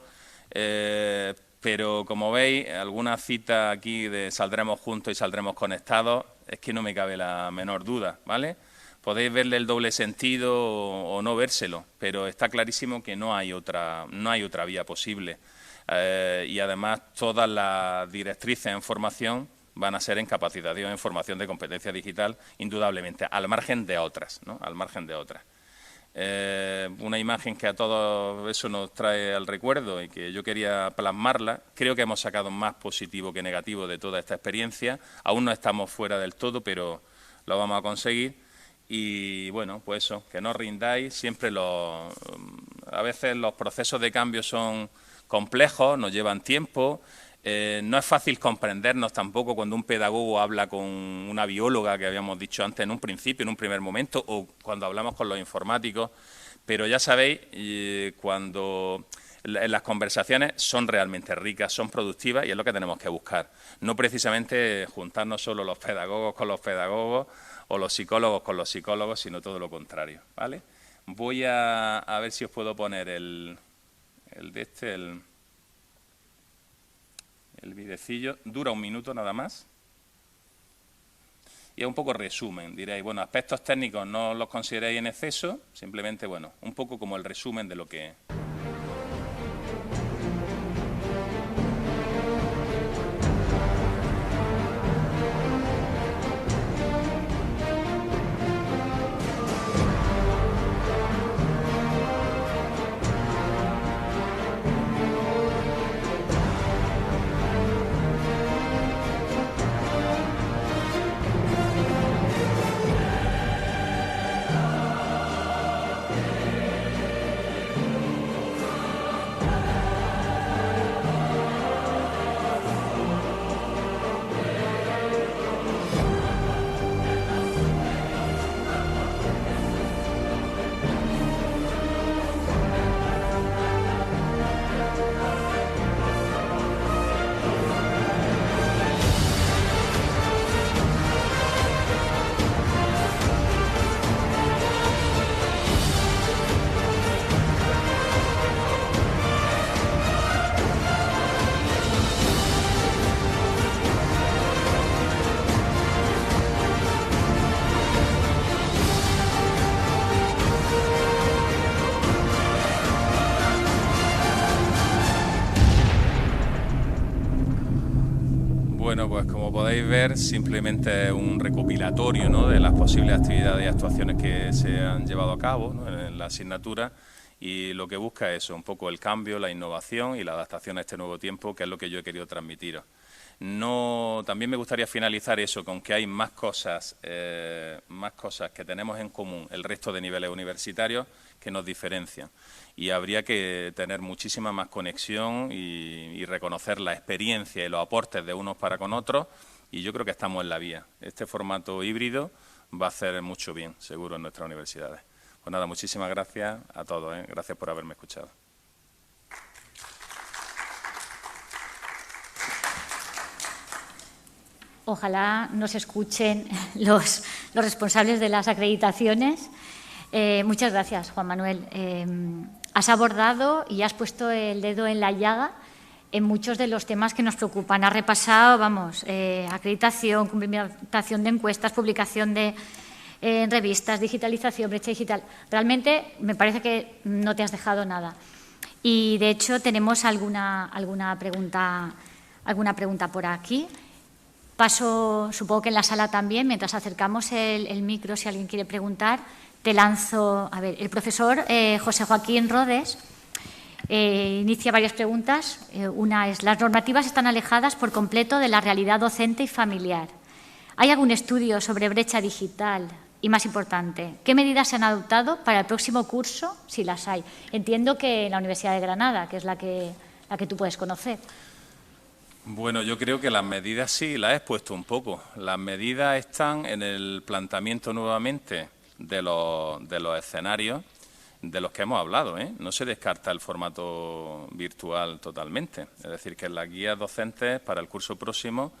Pero como veis, alguna cita aquí de saldremos juntos y saldremos conectados, es que no me cabe la menor duda, ¿vale? Podéis verle el doble sentido o no vérselo, pero está clarísimo que no hay otra vía posible. Y además todas las directrices en formación van a ser en capacitación, en formación de competencia digital, indudablemente, al margen de otras, ¿no? Al margen de otras. Una imagen que a todo eso nos trae al recuerdo y que yo quería plasmarla. Creo que hemos sacado más positivo que negativo de toda esta experiencia. Aún no estamos fuera del todo, pero lo vamos a conseguir. Y bueno, pues eso, que no rindáis. Siempre a veces los procesos de cambio son complejos, nos llevan tiempo. No es fácil comprendernos tampoco cuando un pedagogo habla con una bióloga, que habíamos dicho antes en un principio, en un primer momento, o cuando hablamos con los informáticos, pero ya sabéis, cuando las conversaciones son realmente ricas, son productivas y es lo que tenemos que buscar. No precisamente juntarnos solo los pedagogos con los pedagogos o los psicólogos con los psicólogos, sino todo lo contrario, ¿vale? Voy a ver si os puedo poner el videcillo. Dura 1 minuto nada más. Y es un poco resumen. Diréis, bueno, aspectos técnicos no los consideréis en exceso, simplemente, bueno, un poco como el resumen de lo que... Bueno, pues como podéis ver, simplemente es un recopilatorio, ¿no?, de las posibles actividades y actuaciones que se han llevado a cabo, ¿no?, en la asignatura, y lo que busca es eso, un poco el cambio, la innovación y la adaptación a este nuevo tiempo, que es lo que yo he querido transmitiros. También me gustaría finalizar eso con que hay más cosas que tenemos en común el resto de niveles universitarios que nos diferencian. Y habría que tener muchísima más conexión y reconocer la experiencia y los aportes de unos para con otros, y yo creo que estamos en la vía. Este formato híbrido va a hacer mucho bien, seguro, en nuestras universidades. Pues nada, muchísimas gracias a todos, ¿eh? Gracias por haberme escuchado. Ojalá nos escuchen los responsables de las acreditaciones. Muchas gracias, Juan Manuel. Has abordado y has puesto el dedo en la llaga en muchos de los temas que nos preocupan. Has repasado, acreditación, cumplimentación de encuestas, publicación de revistas, digitalización, brecha digital. Realmente me parece que no te has dejado nada. Y, de hecho, tenemos alguna pregunta por aquí. Paso, supongo que en la sala también, mientras acercamos el micro, si alguien quiere preguntar, te lanzo. A ver, el profesor José Joaquín Rodes inicia varias preguntas. Una es, las normativas están alejadas por completo de la realidad docente y familiar. ¿Hay algún estudio sobre brecha digital? Y, más importante, ¿qué medidas se han adoptado para el próximo curso, si las hay? Entiendo que en la Universidad de Granada, que es la que tú puedes conocer. Bueno, yo creo que las medidas sí las he expuesto un poco. Las medidas están en el planteamiento nuevamente de los escenarios de los que hemos hablado, ¿eh? No se descarta el formato virtual totalmente. Es decir, que en las guías docentes para el curso próximo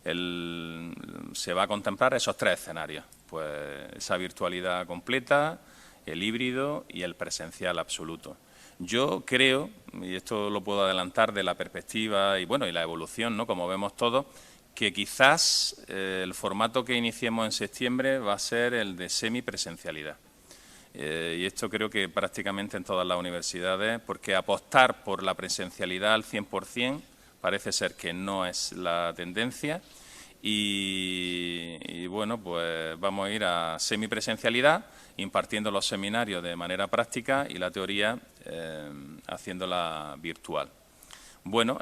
se va a contemplar esos 3 escenarios. Pues esa virtualidad completa, el híbrido y el presencial absoluto. Yo creo, y esto lo puedo adelantar de la perspectiva y bueno y la evolución, ¿no? Como vemos todos, que quizás el formato que iniciemos en septiembre va a ser el de semipresencialidad. Y esto creo que prácticamente en todas las universidades, porque apostar por la presencialidad al 100% parece ser que no es la tendencia y bueno, pues vamos a ir a semipresencialidad, impartiendo los seminarios de manera práctica y la teoría haciéndola virtual. Bueno,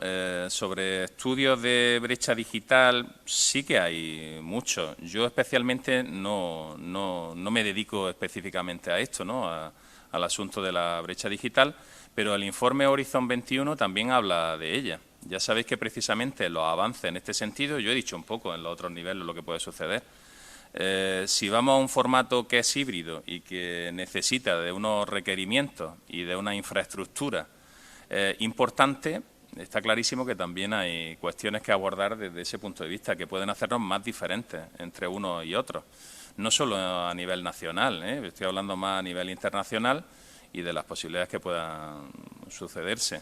sobre estudios de brecha digital sí que hay muchos. Yo especialmente no me dedico específicamente a esto, ¿no? Al asunto de la brecha digital, pero el informe Horizon 21 también habla de ella. Ya sabéis que precisamente los avances en este sentido, yo he dicho un poco en los otros niveles lo que puede suceder. Si vamos a un formato que es híbrido y que necesita de unos requerimientos y de una infraestructura importante, está clarísimo que también hay cuestiones que abordar desde ese punto de vista que pueden hacernos más diferentes entre unos y otros. No solo a nivel nacional, estoy hablando más a nivel internacional y de las posibilidades que puedan sucederse.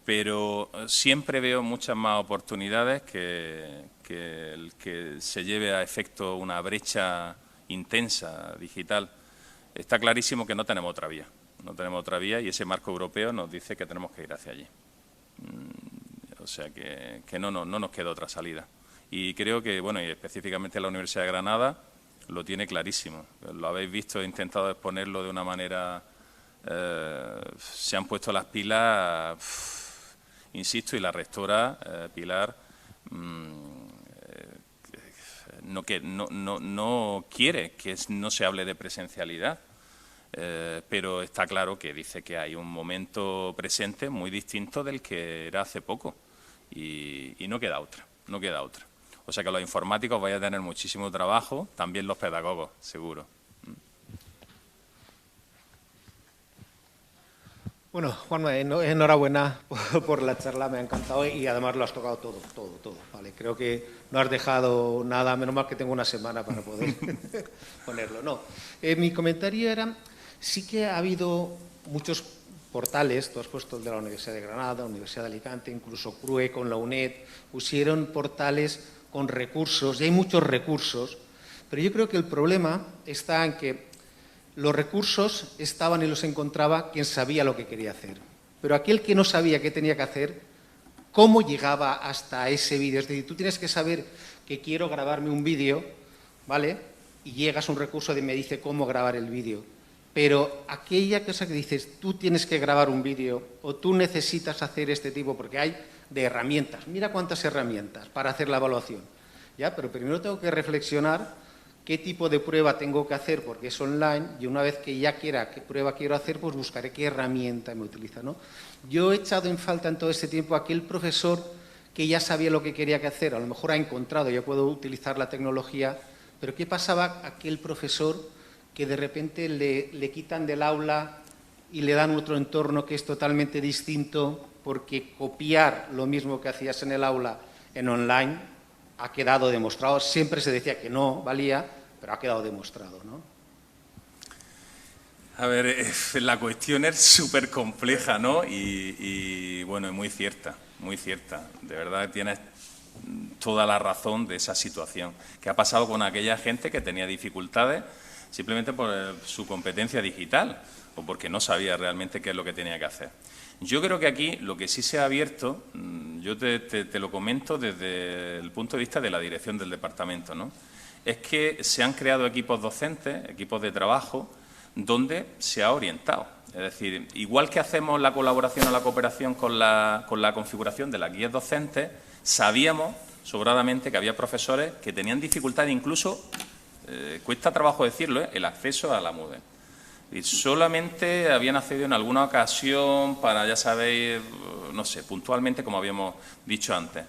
Pero siempre veo muchas más oportunidades que el que se lleve a efecto una brecha intensa digital. Está clarísimo que no tenemos otra vía. No tenemos otra vía y ese marco europeo nos dice que tenemos que ir hacia allí. O sea que no nos queda otra salida. Y creo que, bueno, y específicamente la Universidad de Granada lo tiene clarísimo. Lo habéis visto, he intentado exponerlo de una manera... se han puesto las pilas, insisto, y la rectora, Pilar, no quiere que no se hable de presencialidad. Pero está claro que dice que hay un momento presente muy distinto del que era hace poco y no queda otra, no queda otra. O sea que los informáticos vais a tener muchísimo trabajo, también los pedagogos, seguro. Bueno, Juanma, enhorabuena por la charla, me ha encantado y además lo has tocado todo. ¿Vale? Creo que no has dejado nada, menos mal que tengo una semana para poder ponerlo. No, mi comentario era... Sí que ha habido muchos portales, tú has puesto el de la Universidad de Granada, Universidad de Alicante, incluso CRUE con la UNED, pusieron portales con recursos, y hay muchos recursos, pero yo creo que el problema está en que los recursos estaban y los encontraba quien sabía lo que quería hacer, pero aquel que no sabía qué tenía que hacer, ¿cómo llegaba hasta ese vídeo? Es decir, tú tienes que saber que quiero grabarme un vídeo, ¿vale? Y llegas a un recurso que me dice cómo grabar el vídeo. Pero aquella cosa que dices, tú tienes que grabar un vídeo o tú necesitas hacer este tipo, porque hay de herramientas. Mira cuántas herramientas para hacer la evaluación. ¿Ya? Pero primero tengo que reflexionar qué tipo de prueba tengo que hacer porque es online y una vez que ya quiera qué prueba quiero hacer, pues buscaré qué herramienta me utiliza, ¿no? Yo he echado en falta en todo este tiempo aquel profesor que ya sabía lo que quería que hacer. A lo mejor ha encontrado, ya puedo utilizar la tecnología, pero ¿qué pasaba aquel profesor que de repente le quitan del aula y le dan otro entorno que es totalmente distinto porque copiar lo mismo que hacías en el aula en online ha quedado demostrado? Siempre se decía que no valía, pero ha quedado demostrado, ¿no? A ver, la cuestión es súper compleja, ¿no? Y bueno, es muy cierta, muy cierta. De verdad tienes toda la razón de esa situación. ¿Qué ha pasado con aquella gente que tenía dificultades simplemente por su competencia digital o porque no sabía realmente qué es lo que tenía que hacer? Yo creo que aquí lo que sí se ha abierto, yo te lo comento desde el punto de vista de la dirección del departamento, ¿no? Es que se han creado equipos docentes, equipos de trabajo, donde se ha orientado. Es decir, igual que hacemos la colaboración o la cooperación con la configuración de las guías docentes, sabíamos sobradamente que había profesores que tenían dificultades incluso... cuesta trabajo decirlo, el acceso a la MUDE. Y solamente habían accedido en alguna ocasión para, ya sabéis, no sé, puntualmente, como habíamos dicho antes.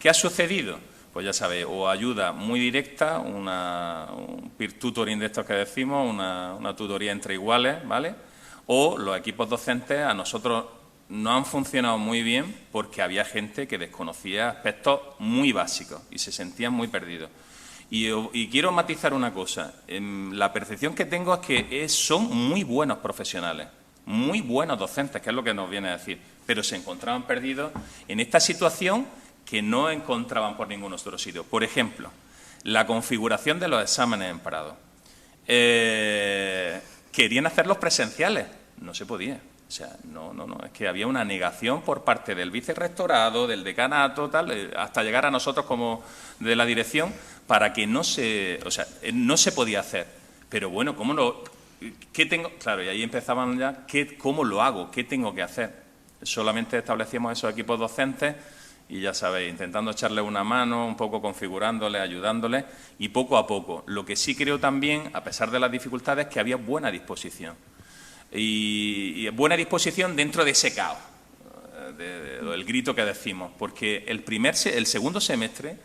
¿Qué ha sucedido? Pues ya sabéis, o ayuda muy directa, un peer tutoring de estos que decimos, una tutoría entre iguales, ¿vale? O los equipos docentes a nosotros no han funcionado muy bien porque había gente que desconocía aspectos muy básicos y se sentían muy perdidos. Y quiero matizar una cosa. La percepción que tengo es que son muy buenos profesionales, muy buenos docentes, que es lo que nos viene a decir, pero se encontraban perdidos en esta situación que no encontraban por ningún otro sitio. Por ejemplo, la configuración de los exámenes en Prado. Querían hacerlos presenciales, no se podía. O sea, no, es que había una negación por parte del vicerrectorado, del decanato, tal, hasta llegar a nosotros como de la dirección, para que no se podía hacer. Pero bueno, ¿qué tengo? Claro, y ahí empezaban ya, ¿cómo lo hago? ¿Qué tengo que hacer? Solamente establecíamos esos equipos docentes y ya sabéis, intentando echarle una mano, un poco configurándole, ayudándole, y poco a poco. Lo que sí creo también, a pesar de las dificultades, que había buena disposición. Y buena disposición dentro de ese caos, del grito que decimos, porque el segundo semestre,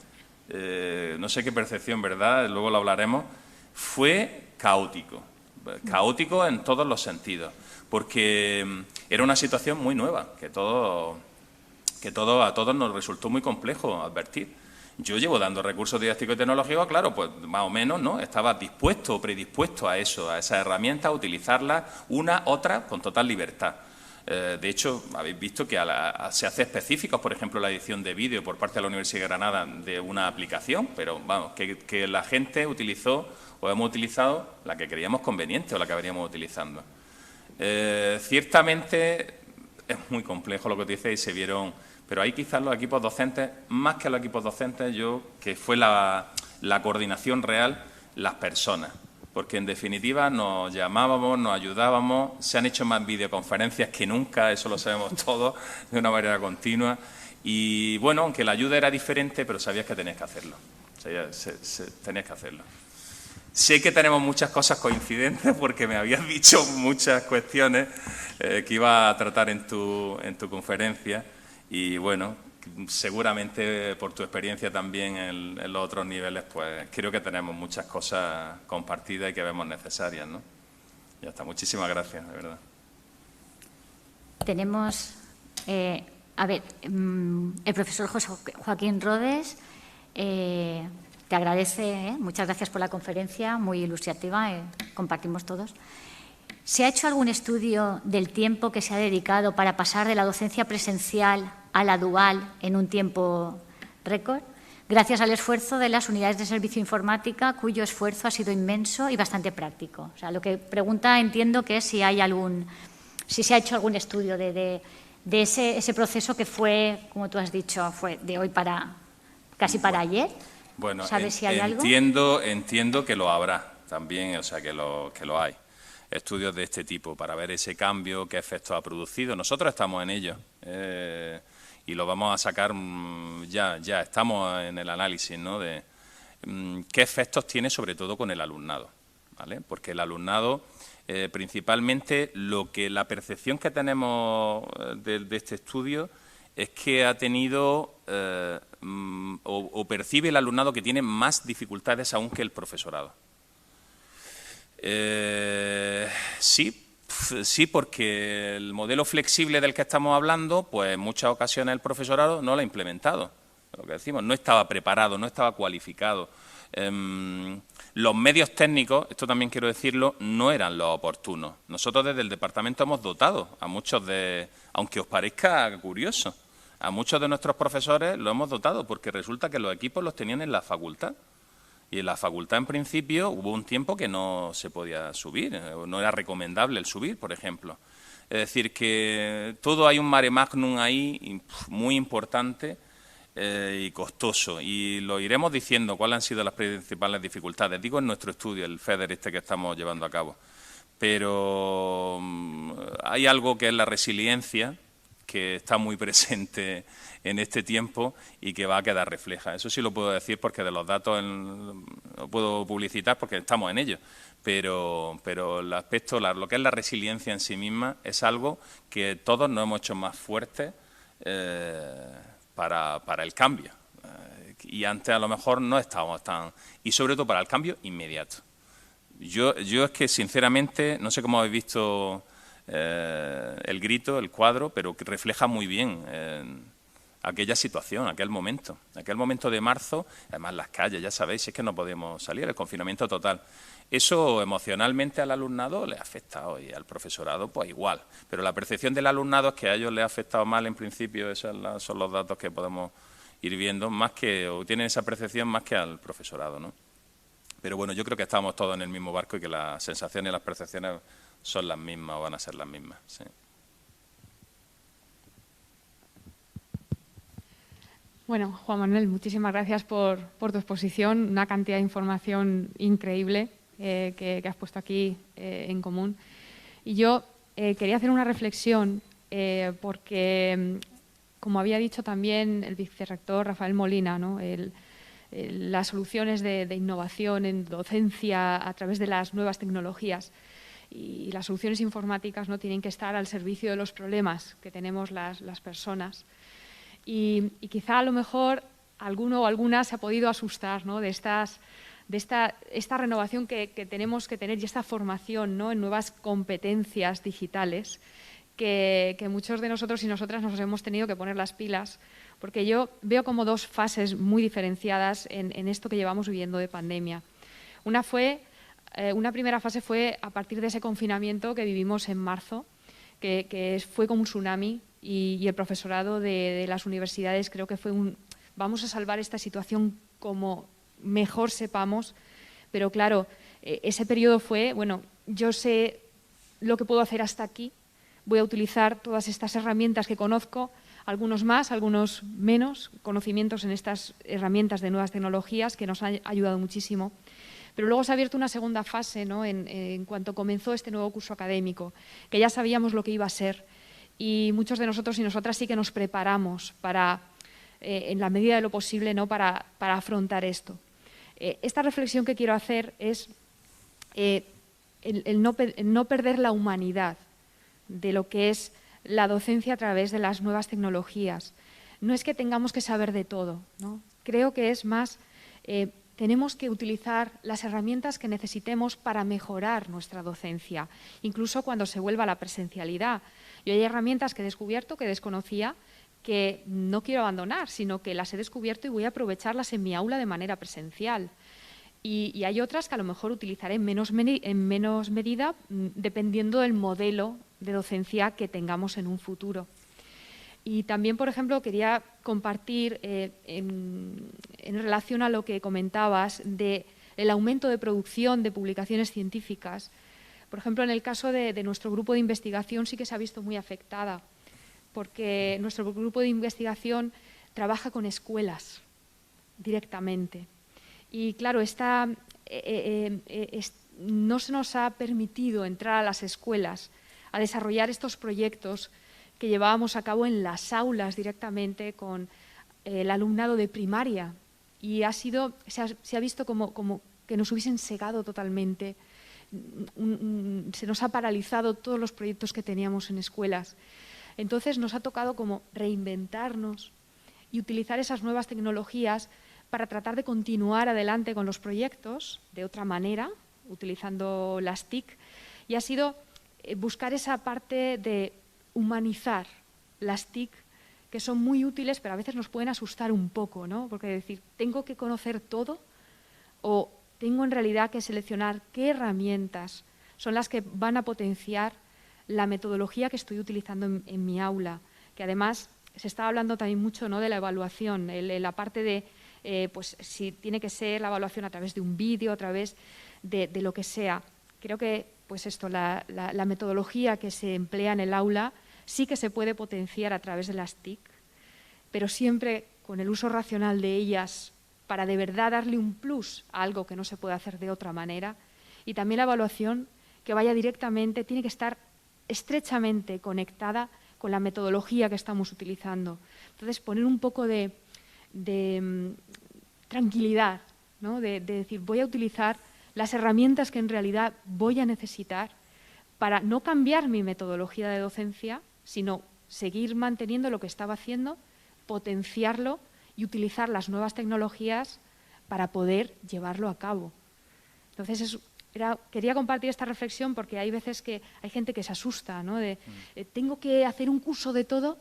no sé qué percepción, ¿verdad?, luego lo hablaremos, fue caótico en todos los sentidos, porque era una situación muy nueva, que a todos nos resultó muy complejo advertir. Yo llevo dando recursos didácticos y tecnológicos, claro, pues más o menos, ¿no? Estaba dispuesto o predispuesto a eso, a esas herramientas, a utilizarlas, una, otra, con total libertad. De hecho, habéis visto que se hace específicos, por ejemplo, la edición de vídeo por parte de la Universidad de Granada de una aplicación, pero vamos, que la gente utilizó o hemos utilizado la que creíamos conveniente o la que veníamos utilizando. Ciertamente es muy complejo lo que os dice y se vieron... Pero ahí quizás los equipos docentes, más que los equipos docentes, que fue la coordinación real, las personas. Porque en definitiva nos llamábamos, nos ayudábamos, se han hecho más videoconferencias que nunca, eso lo sabemos todos, de una manera continua. Y bueno, aunque la ayuda era diferente, pero sabías que tenías que hacerlo. Tenías que hacerlo. Sé que tenemos muchas cosas coincidentes porque me habías dicho muchas cuestiones que iba a tratar en tu conferencia. Y bueno, seguramente por tu experiencia también en los otros niveles, pues creo que tenemos muchas cosas compartidas y que vemos necesarias, ¿no? Ya está, muchísimas gracias, de verdad. Tenemos, el profesor José Joaquín Rodes te agradece, muchas gracias por la conferencia, muy ilustrativa, compartimos todos. ¿Se ha hecho algún estudio del tiempo que se ha dedicado para pasar de la docencia presencial a la dual en un tiempo récord? Gracias al esfuerzo de las unidades de servicio informática, cuyo esfuerzo ha sido inmenso y bastante práctico. O sea, lo que pregunta entiendo que es si se ha hecho algún estudio de ese proceso que fue, como tú has dicho, fue de hoy casi para ayer. Bueno, ¿Sabes si hay algo? Entiendo que lo habrá también, o sea, que lo hay. Estudios de este tipo para ver ese cambio, qué efectos ha producido. Nosotros estamos en ello y lo vamos a sacar ya estamos en el análisis, ¿no?, de qué efectos tiene sobre todo con el alumnado, ¿vale? Porque el alumnado, principalmente, la percepción que tenemos de este estudio es que ha tenido o percibe el alumnado que tiene más dificultades aún que el profesorado. Sí, porque el modelo flexible del que estamos hablando, pues en muchas ocasiones el profesorado no lo ha implementado. Lo que decimos, no estaba preparado, no estaba cualificado. Los medios técnicos, esto también quiero decirlo, no eran los oportunos. Nosotros desde el departamento hemos dotado a muchos aunque os parezca curioso, a muchos de nuestros profesores lo hemos dotado porque resulta que los equipos los tenían en la facultad. Y en la facultad, en principio, hubo un tiempo que no se podía subir, no era recomendable el subir, por ejemplo. Es decir, que todo hay un mare magnum ahí muy importante y costoso. Y lo iremos diciendo cuáles han sido las principales dificultades. Digo en nuestro estudio, el FEDER que estamos llevando a cabo. Pero hay algo que es la resiliencia, que está muy presente en este tiempo y que va a quedar refleja. Eso sí lo puedo decir porque de los datos lo puedo publicitar porque estamos en ello. Pero el aspecto, lo que es la resiliencia en sí misma, es algo que todos nos hemos hecho más fuertes para el cambio. y antes a lo mejor no estábamos tan... Y sobre todo para el cambio inmediato. Yo es que, sinceramente, no sé cómo habéis visto el grito, el cuadro, pero que refleja muy bien aquella situación, aquel momento de marzo, además las calles, ya sabéis, es que no podemos salir, el confinamiento total. Eso emocionalmente al alumnado le ha afectado y al profesorado pues igual, pero la percepción del alumnado es que a ellos les ha afectado mal en principio, esos son los datos que podemos ir viendo, más que, o tienen esa percepción más que al profesorado, ¿no? Pero bueno, yo creo que estamos todos en el mismo barco y que las sensaciones y las percepciones son las mismas o van a ser las mismas, sí. Bueno, Juan Manuel, muchísimas gracias por tu exposición, una cantidad de información increíble que has puesto aquí en común. Y yo quería hacer una reflexión porque, como había dicho también el vicerrector Rafael Molina, ¿no? Las soluciones de innovación en docencia a través de las nuevas tecnologías y las soluciones informáticas no tienen que estar al servicio de los problemas que tenemos las personas. Y quizá a lo mejor alguno o alguna se ha podido asustar, ¿no? de esta renovación que tenemos que tener y esta formación, ¿no? en nuevas competencias digitales que muchos de nosotros y nosotras nos hemos tenido que poner las pilas, porque yo veo como dos fases muy diferenciadas en esto que llevamos viviendo de pandemia. Una primera fase fue a partir de ese confinamiento que vivimos en marzo, que fue como un tsunami, y el profesorado de las universidades creo que fue vamos a salvar esta situación como mejor sepamos, pero claro, ese periodo fue, bueno, yo sé lo que puedo hacer hasta aquí, voy a utilizar todas estas herramientas que conozco, algunos más, algunos menos, conocimientos en estas herramientas de nuevas tecnologías que nos han ayudado muchísimo. Pero luego se ha abierto una segunda fase, ¿no? en cuanto comenzó este nuevo curso académico, que ya sabíamos lo que iba a ser y muchos de nosotros y nosotras sí que nos preparamos para, en la medida de lo posible, ¿no? para afrontar esto. Esta reflexión que quiero hacer es el no perder la humanidad de lo que es la docencia a través de las nuevas tecnologías. No es que tengamos que saber de todo, ¿no? Creo que es más, tenemos que utilizar las herramientas que necesitemos para mejorar nuestra docencia, incluso cuando se vuelva a la presencialidad. Yo hay herramientas que he descubierto, que desconocía, que no quiero abandonar, sino que las he descubierto y voy a aprovecharlas en mi aula de manera presencial. Y hay otras que a lo mejor utilizaré en menos medida, dependiendo del modelo de docencia que tengamos en un futuro. Y también, por ejemplo, quería compartir en relación a lo que comentabas del aumento de producción de publicaciones científicas. Por ejemplo, en el caso de nuestro grupo de investigación sí que se ha visto muy afectada, porque nuestro grupo de investigación trabaja con escuelas directamente. Y claro, no se nos ha permitido entrar a las escuelas a desarrollar estos proyectos que llevábamos a cabo en las aulas directamente con el alumnado de primaria. Y se ha visto como que nos hubiesen cegado totalmente. Se nos ha paralizado todos los proyectos que teníamos en escuelas. Entonces nos ha tocado como reinventarnos y utilizar esas nuevas tecnologías para tratar de continuar adelante con los proyectos de otra manera, utilizando las TIC, y ha sido buscar esa parte de humanizar las TIC, que son muy útiles, pero a veces nos pueden asustar un poco, ¿no? Porque decir, ¿tengo que conocer todo o tengo en realidad que seleccionar qué herramientas son las que van a potenciar la metodología que estoy utilizando en mi aula? Que además se está hablando también mucho, ¿no? de la evaluación, la parte de pues si tiene que ser la evaluación a través de un vídeo, a través de lo que sea. Creo que pues esto, la metodología que se emplea en el aula sí que se puede potenciar a través de las TIC, pero siempre con el uso racional de ellas para de verdad darle un plus a algo que no se puede hacer de otra manera. Y también la evaluación que vaya directamente, tiene que estar estrechamente conectada con la metodología que estamos utilizando. Entonces, poner un poco de tranquilidad, ¿no? de decir, voy a utilizar las herramientas que en realidad voy a necesitar para no cambiar mi metodología de docencia, sino seguir manteniendo lo que estaba haciendo, potenciarlo y utilizar las nuevas tecnologías para poder llevarlo a cabo. Entonces, quería compartir esta reflexión porque hay veces que hay gente que se asusta, ¿no? ¿Tengo que hacer un curso de todo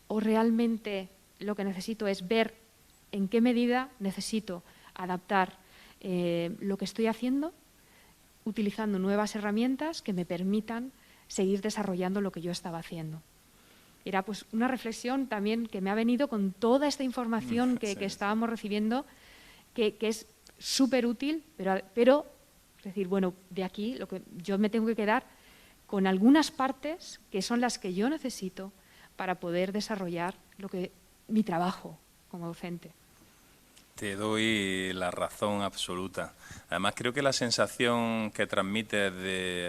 o realmente lo que necesito es ver en qué medida necesito adaptar lo que estoy haciendo utilizando nuevas herramientas que me permitan seguir desarrollando lo que yo estaba haciendo? Era pues una reflexión también que me ha venido con toda esta información que estábamos recibiendo, que es súper útil, pero es decir, bueno, de aquí lo que yo me tengo que quedar con algunas partes que son las que yo necesito para poder desarrollar mi trabajo como docente. Te doy la razón absoluta. Además, creo que la sensación que transmites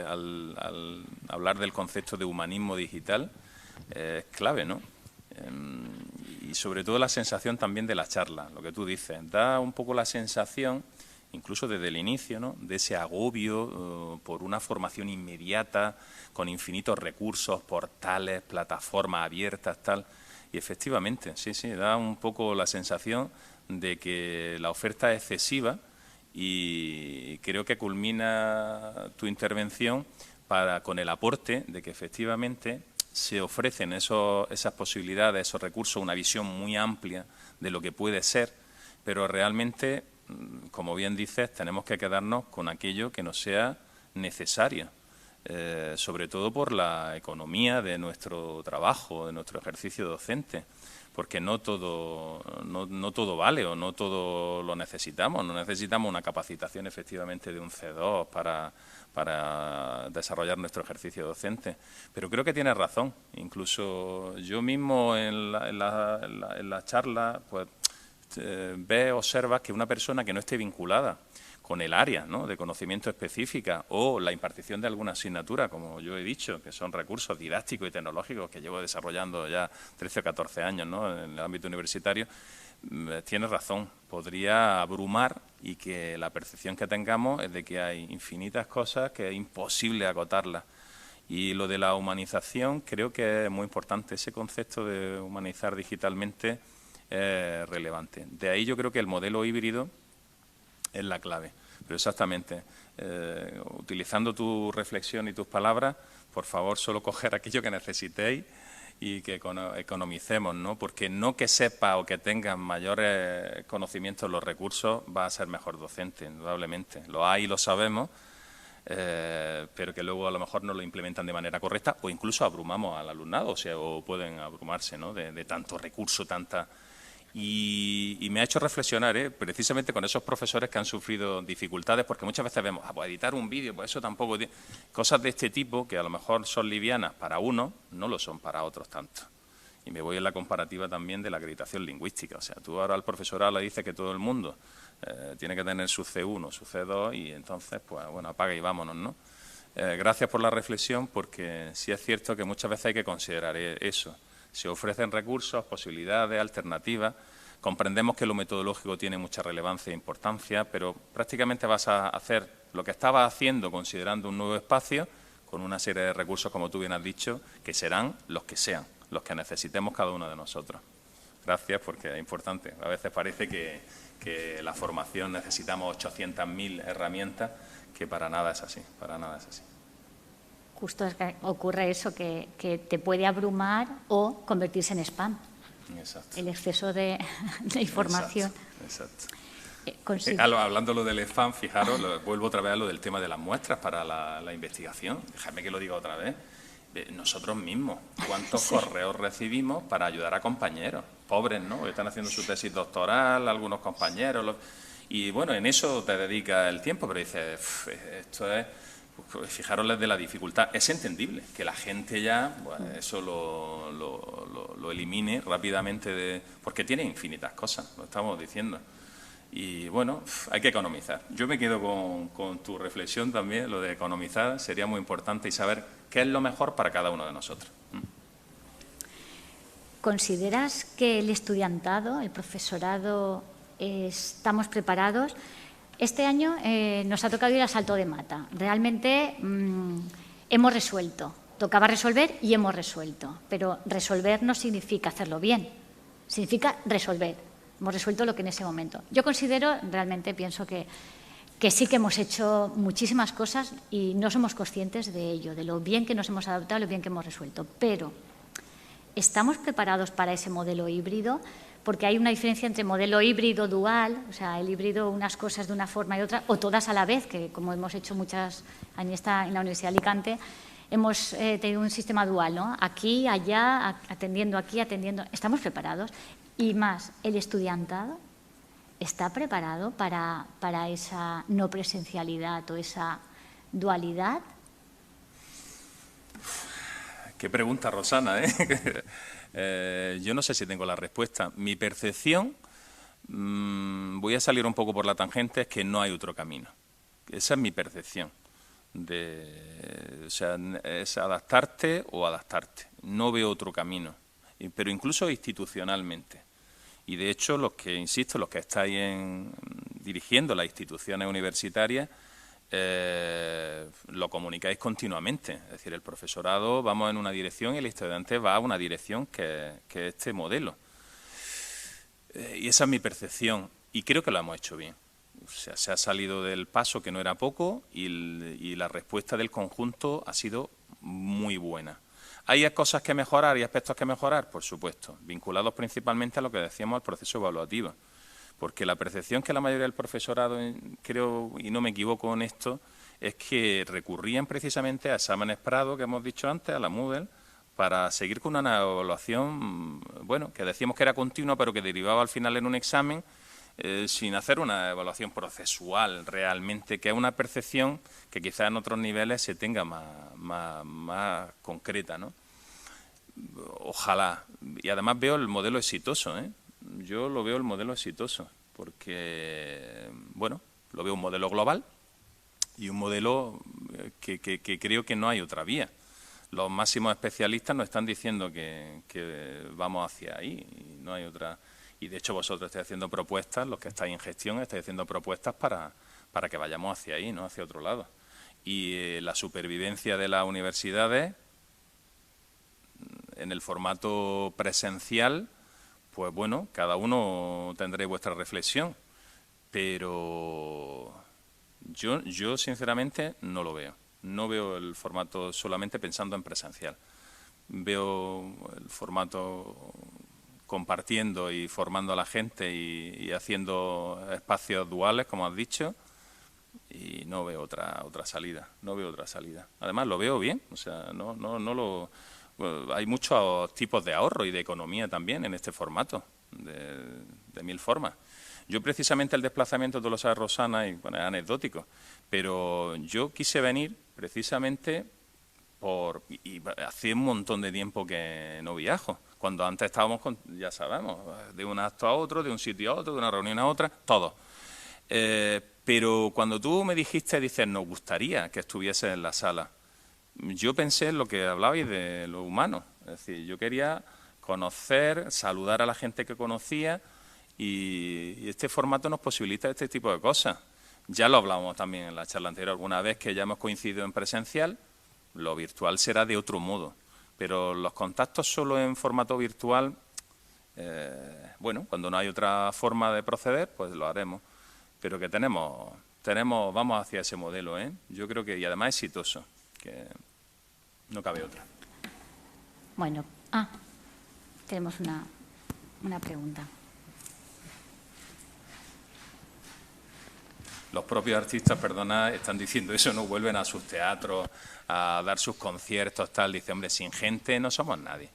al hablar del concepto de humanismo digital es clave, ¿no? Y sobre todo la sensación también de la charla, lo que tú dices. Da un poco la sensación, incluso desde el inicio, ¿no?, de ese agobio por una formación inmediata, con infinitos recursos, portales, plataformas abiertas, tal. Y efectivamente, sí, da un poco la sensación de que la oferta es excesiva y creo que culmina tu intervención con el aporte de que efectivamente se ofrecen esas posibilidades, esos recursos, una visión muy amplia de lo que puede ser, pero realmente, como bien dices, tenemos que quedarnos con aquello que nos sea necesario, sobre todo por la economía de nuestro trabajo, de nuestro ejercicio docente, porque no todo vale o no todo lo necesitamos. No necesitamos una capacitación efectivamente de un C2 para desarrollar nuestro ejercicio docente. Pero creo que tienes razón. Incluso yo mismo en la charla, pues observas que una persona que no esté vinculada con el área, ¿no?, de conocimiento específica o la impartición de alguna asignatura, como yo he dicho, que son recursos didácticos y tecnológicos que llevo desarrollando ya 13 o 14 años, ¿no?, en el ámbito universitario, tienes razón, podría abrumar y que la percepción que tengamos es de que hay infinitas cosas que es imposible acotarlas. Y lo de la humanización creo que es muy importante, ese concepto de humanizar digitalmente es relevante. De ahí yo creo que el modelo híbrido es la clave. Pero exactamente, utilizando tu reflexión y tus palabras, por favor, solo coger aquello que necesitéis y que economicemos, ¿no? Porque no que sepa o que tengas mayores conocimientos en los recursos va a ser mejor docente, indudablemente. Lo hay y lo sabemos, pero que luego a lo mejor no lo implementan de manera correcta o incluso abrumamos al alumnado, o pueden abrumarse, ¿no?, de tanto recurso, tanta... Y me ha hecho reflexionar, precisamente con esos profesores que han sufrido dificultades, porque muchas veces vemos, pues editar un vídeo, pues eso tampoco... Cosas de este tipo que a lo mejor son livianas para unos, no lo son para otros tanto. Y me voy en la comparativa también de la acreditación lingüística. O sea, tú ahora al profesorado le dices que todo el mundo tiene que tener su C1, su C2 y entonces, pues bueno, apaga y vámonos, ¿no? Gracias por la reflexión, porque sí es cierto que muchas veces hay que considerar eso. Se ofrecen recursos, posibilidades, alternativas. Comprendemos que lo metodológico tiene mucha relevancia e importancia, pero prácticamente vas a hacer lo que estabas haciendo considerando un nuevo espacio con una serie de recursos, como tú bien has dicho, que serán los que sean, los que necesitemos cada uno de nosotros. Gracias, porque es importante. A veces parece que la formación necesitamos 800.000 herramientas, que para nada es así, para nada es así. Justo es que ocurre eso, que te puede abrumar o convertirse en spam. Exacto. El exceso de información. Exacto. Exacto. Hablando del spam, fijaros, vuelvo otra vez a lo del tema de las muestras para la investigación. Déjame que lo diga otra vez. Nosotros mismos, ¿cuántos correos recibimos para ayudar a compañeros? Pobres, ¿no? Están haciendo su tesis doctoral, algunos compañeros. Y bueno, en eso te dedica el tiempo, pero dices, esto es... Pues fijaros de la dificultad. Es entendible que la gente ya eso lo elimine rápidamente, porque tiene infinitas cosas, lo estamos diciendo. Y bueno, hay que economizar. Yo me quedo con tu reflexión también, lo de economizar sería muy importante y saber qué es lo mejor para cada uno de nosotros. ¿Consideras que el estudiantado, el profesorado, estamos preparados? Este año nos ha tocado ir a Salto de Mata. Realmente hemos resuelto. Tocaba resolver y hemos resuelto. Pero resolver no significa hacerlo bien. Significa resolver. hemos resuelto lo que en ese momento. Yo considero, realmente pienso que sí que hemos hecho muchísimas cosas y no somos conscientes de ello, de lo bien que nos hemos adaptado, lo bien que hemos resuelto. Pero ¿estamos preparados para ese modelo híbrido? Porque hay una diferencia entre modelo híbrido dual, o sea, el híbrido unas cosas de una forma y otra, o todas a la vez, que como hemos hecho muchas en la Universidad de Alicante, hemos tenido un sistema dual, ¿no? Aquí, allá, atendiendo aquí, atendiendo. ¿Estamos preparados? Y más, el estudiantado ¿está preparado para esa no presencialidad o esa dualidad? Qué pregunta, Rosana, ¿eh? Yo no sé si tengo la respuesta. Mi percepción, voy a salir un poco por la tangente, es que no hay otro camino. Esa es mi percepción. O sea, es adaptarte o adaptarte. No veo otro camino, pero incluso institucionalmente. Y de hecho, los que estáis dirigiendo las instituciones universitarias, lo comunicáis continuamente. Es decir, el profesorado vamos en una dirección y el estudiante va a una dirección que es este modelo. Y esa es mi percepción. Y creo que lo hemos hecho bien. O sea, se ha salido del paso, que no era poco, y la respuesta del conjunto ha sido muy buena. ¿Hay cosas que mejorar y aspectos que mejorar? Por supuesto, vinculados principalmente a lo que decíamos al proceso evaluativo. Porque la percepción que la mayoría del profesorado, creo, y no me equivoco en esto, es que recurrían precisamente a exámenes Prado, que hemos dicho antes, a la Moodle, para seguir con una evaluación, bueno, que decíamos que era continua, pero que derivaba al final en un examen, sin hacer una evaluación procesual realmente, que es una percepción que quizás en otros niveles se tenga más concreta, ¿no? Ojalá. Y además veo el modelo exitoso, ¿eh? Yo lo veo el modelo exitoso, porque, bueno, lo veo un modelo global y un modelo que creo que no hay otra vía. Los máximos especialistas nos están diciendo que vamos hacia ahí y no hay otra. Y de hecho vosotros estáis haciendo propuestas, los que estáis en gestión estáis haciendo propuestas para que vayamos hacia ahí, no hacia otro lado. Y la supervivencia de las universidades en el formato presencial, pues bueno, cada uno tendréis vuestra reflexión, pero yo sinceramente no lo veo. No veo el formato solamente pensando en presencial. Veo el formato compartiendo y formando a la gente y haciendo espacios duales, como has dicho, y no veo otra salida. No veo otra salida. Además, lo veo bien. O sea, hay muchos tipos de ahorro y de economía también en este formato, de mil formas. Yo precisamente el desplazamiento, tú lo sabes, Rosana, y bueno, es anecdótico, pero yo quise venir precisamente y hace un montón de tiempo que no viajo. Cuando antes estábamos, ya sabemos, de un acto a otro, de un sitio a otro, de una reunión a otra, todo. Pero cuando tú me dijiste, dices, nos gustaría que estuviese en la sala, yo pensé en lo que hablabais de lo humano. Es decir, yo quería conocer, saludar a la gente que conocía y este formato nos posibilita este tipo de cosas. Ya lo hablábamos también en la charla anterior, alguna vez que ya hemos coincidido en presencial, lo virtual será de otro modo. Pero los contactos solo en formato virtual, bueno, cuando no hay otra forma de proceder, pues lo haremos. Pero que vamos hacia ese modelo, ¿eh? Yo creo que, y además exitoso, que no cabe otra. Bueno, tenemos una pregunta. Los propios artistas, perdona, están diciendo eso, no vuelven a sus teatros, a dar sus conciertos, tal. Dice, hombre, sin gente no somos nadie.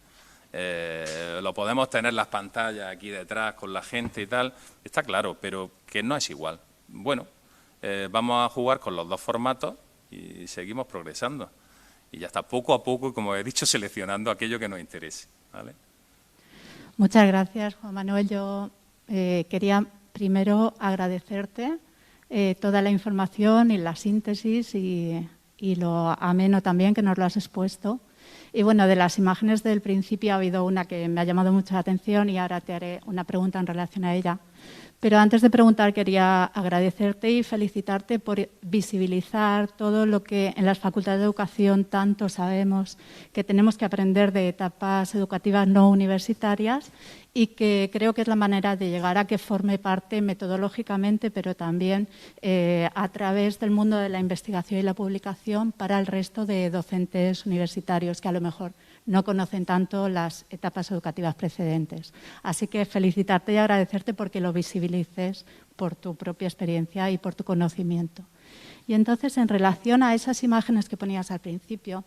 Lo podemos tener las pantallas aquí detrás con la gente y tal, está claro, pero que no es igual. Bueno, vamos a jugar con los dos formatos y seguimos progresando. Y ya está, poco a poco, como he dicho, seleccionando aquello que nos interese, ¿vale? Muchas gracias, Juan Manuel. Yo quería primero agradecerte toda la información y la síntesis y lo ameno también que nos lo has expuesto. Y bueno, de las imágenes del principio ha habido una que me ha llamado mucho la atención y ahora te haré una pregunta en relación a ella. Pero antes de preguntar, quería agradecerte y felicitarte por visibilizar todo lo que en las facultades de educación tanto sabemos que tenemos que aprender de etapas educativas no universitarias y que creo que es la manera de llegar a que forme parte metodológicamente, pero también a través del mundo de la investigación y la publicación para el resto de docentes universitarios que a lo mejor no conocen tanto las etapas educativas precedentes. Así que felicitarte y agradecerte porque lo visibilices por tu propia experiencia y por tu conocimiento. Y entonces, en relación a esas imágenes que ponías al principio,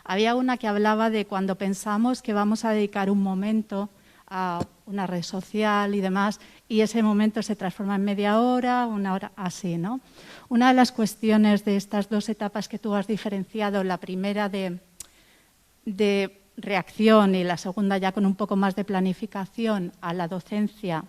había una que hablaba de cuando pensamos que vamos a dedicar un momento a una red social y demás, y ese momento se transforma en media hora, una hora, así, ¿no? Una de las cuestiones de estas dos etapas que tú has diferenciado, la primera de reacción y la segunda ya con un poco más de planificación a la docencia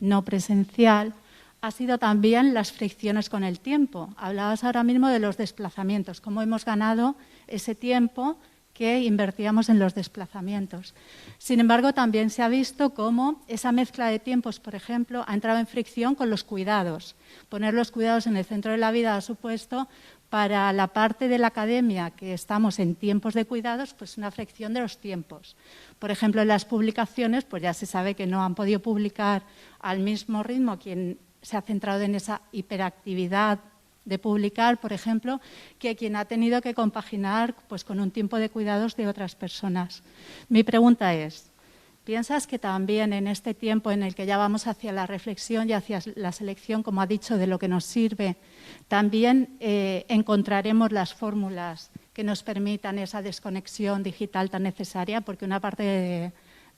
no presencial, ha sido también las fricciones con el tiempo. Hablabas ahora mismo de los desplazamientos, cómo hemos ganado ese tiempo que invertíamos en los desplazamientos. Sin embargo, también se ha visto cómo esa mezcla de tiempos, por ejemplo, ha entrado en fricción con los cuidados. Poner los cuidados en el centro de la vida ha supuesto para la parte de la academia que estamos en tiempos de cuidados, pues una fricción de los tiempos. Por ejemplo, en las publicaciones, pues ya se sabe que no han podido publicar al mismo ritmo quien se ha centrado en esa hiperactividad de publicar, por ejemplo, que quien ha tenido que compaginar pues, con un tiempo de cuidados de otras personas. Mi pregunta es, ¿piensas que también en este tiempo en el que ya vamos hacia la reflexión y hacia la selección, como ha dicho, de lo que nos sirve, también encontraremos las fórmulas que nos permitan esa desconexión digital tan necesaria? Porque una parte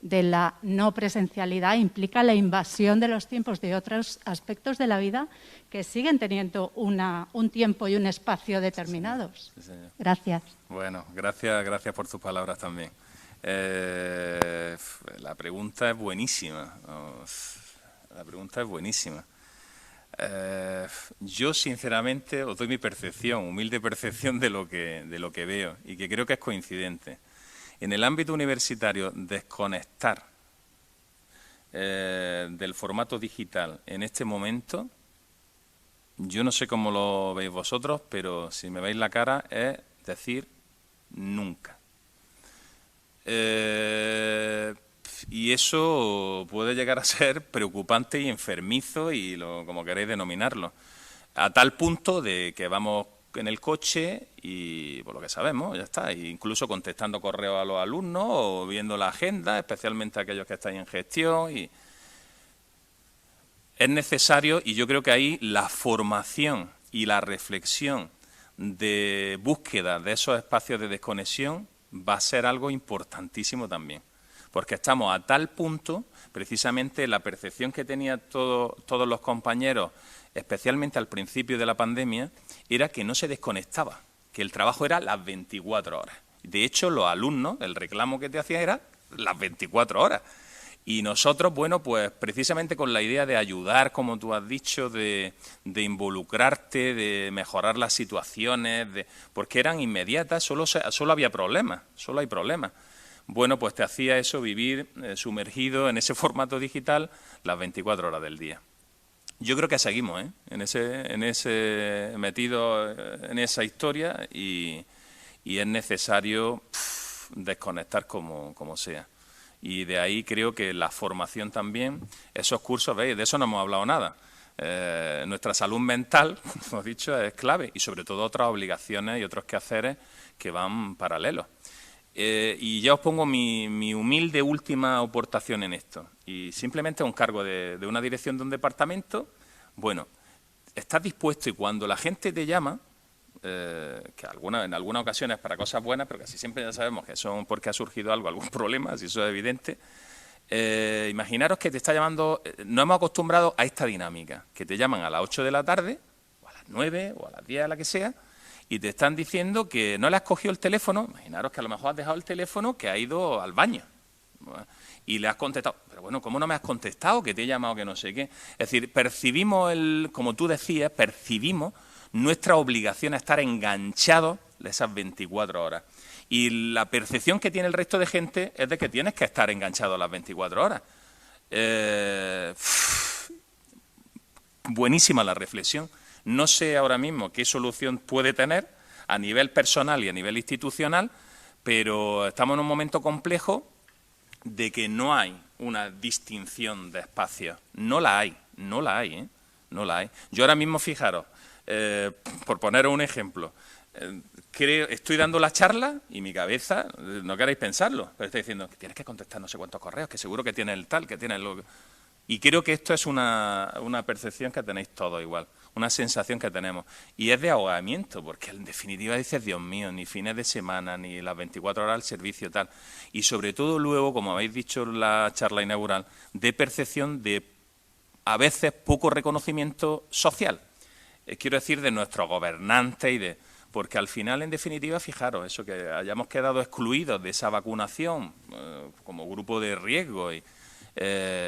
de la no presencialidad implica la invasión de los tiempos de otros aspectos de la vida que siguen teniendo un tiempo y un espacio determinados. Sí, señor. Gracias. Bueno, gracias por tus palabras también. La pregunta es buenísima. La pregunta es buenísima. Yo, sinceramente, os doy mi percepción, humilde percepción de lo que veo y que creo que es coincidente. En el ámbito universitario, desconectar del formato digital en este momento, yo no sé cómo lo veis vosotros, pero si me veis la cara es decir nunca. Y eso puede llegar a ser preocupante y enfermizo, y como queréis denominarlo, a tal punto de que vamos en el coche y por lo que sabemos, ya está, incluso contestando correos a los alumnos o viendo la agenda, especialmente aquellos que estáis en gestión. Y es necesario, y yo creo que ahí la formación y la reflexión de búsqueda de esos espacios de desconexión va a ser algo importantísimo también, porque estamos a tal punto, precisamente la percepción que tenían todos los compañeros, especialmente al principio de la pandemia, era que no se desconectaba, que el trabajo era las 24 horas. De hecho, los alumnos, el reclamo que te hacían era las 24 horas. Y nosotros, bueno, pues precisamente con la idea de ayudar, como tú has dicho, de involucrarte, de mejorar las situaciones, porque eran inmediatas, solo había problemas, solo hay problemas. Bueno, pues te hacía eso, vivir sumergido en ese formato digital las 24 horas del día. Yo creo que seguimos metidos en esa historia, y es necesario desconectar como sea. Y de ahí creo que la formación también, esos cursos, veis, de eso no hemos hablado nada. Nuestra salud mental, como hemos dicho, es clave, y sobre todo otras obligaciones y otros quehaceres que van paralelos. Y ya os pongo mi humilde última aportación en esto. Y simplemente un cargo de una dirección de un departamento. Bueno, estás dispuesto, y cuando la gente te llama, que en algunas ocasiones para cosas buenas, pero casi siempre ya sabemos que son porque ha surgido algún problema, si eso es evidente. Imaginaros que te está llamando, no hemos acostumbrado a esta dinámica, que te llaman a las 8 de la tarde, o a las 9, o a las 10, a la que sea, y te están diciendo que no le has cogido el teléfono. Imaginaros que a lo mejor has dejado el teléfono, que ha ido al baño, y le has contestado. Pero bueno, ¿cómo no me has contestado? Que te he llamado, que no sé qué. Es decir, percibimos, como tú decías, percibimos nuestra obligación a estar enganchados esas 24 horas. Y la percepción que tiene el resto de gente es de que tienes que estar enganchado las 24 horas. buenísima la reflexión. No sé ahora mismo qué solución puede tener a nivel personal y a nivel institucional, pero estamos en un momento complejo de que no hay una distinción de espacios. No la hay, no la hay, ¿eh? No la hay. Yo ahora mismo, fijaros, por poneros un ejemplo, estoy dando la charla y mi cabeza, no queréis pensarlo, pero estoy diciendo que tienes que contestar no sé cuántos correos, que seguro que tiene el tal, que tiene el... Y creo que esto es una percepción que tenéis todos igual, una sensación que tenemos. Y es de ahogamiento, porque en definitiva dices, Dios mío, ni fines de semana, ni las 24 horas al servicio, tal. Y sobre todo luego, como habéis dicho en la charla inaugural, de percepción de, a veces, poco reconocimiento social. Quiero decir, de nuestros gobernantes y de... Porque al final, en definitiva, fijaros, eso que hayamos quedado excluidos de esa vacunación como grupo de riesgo y...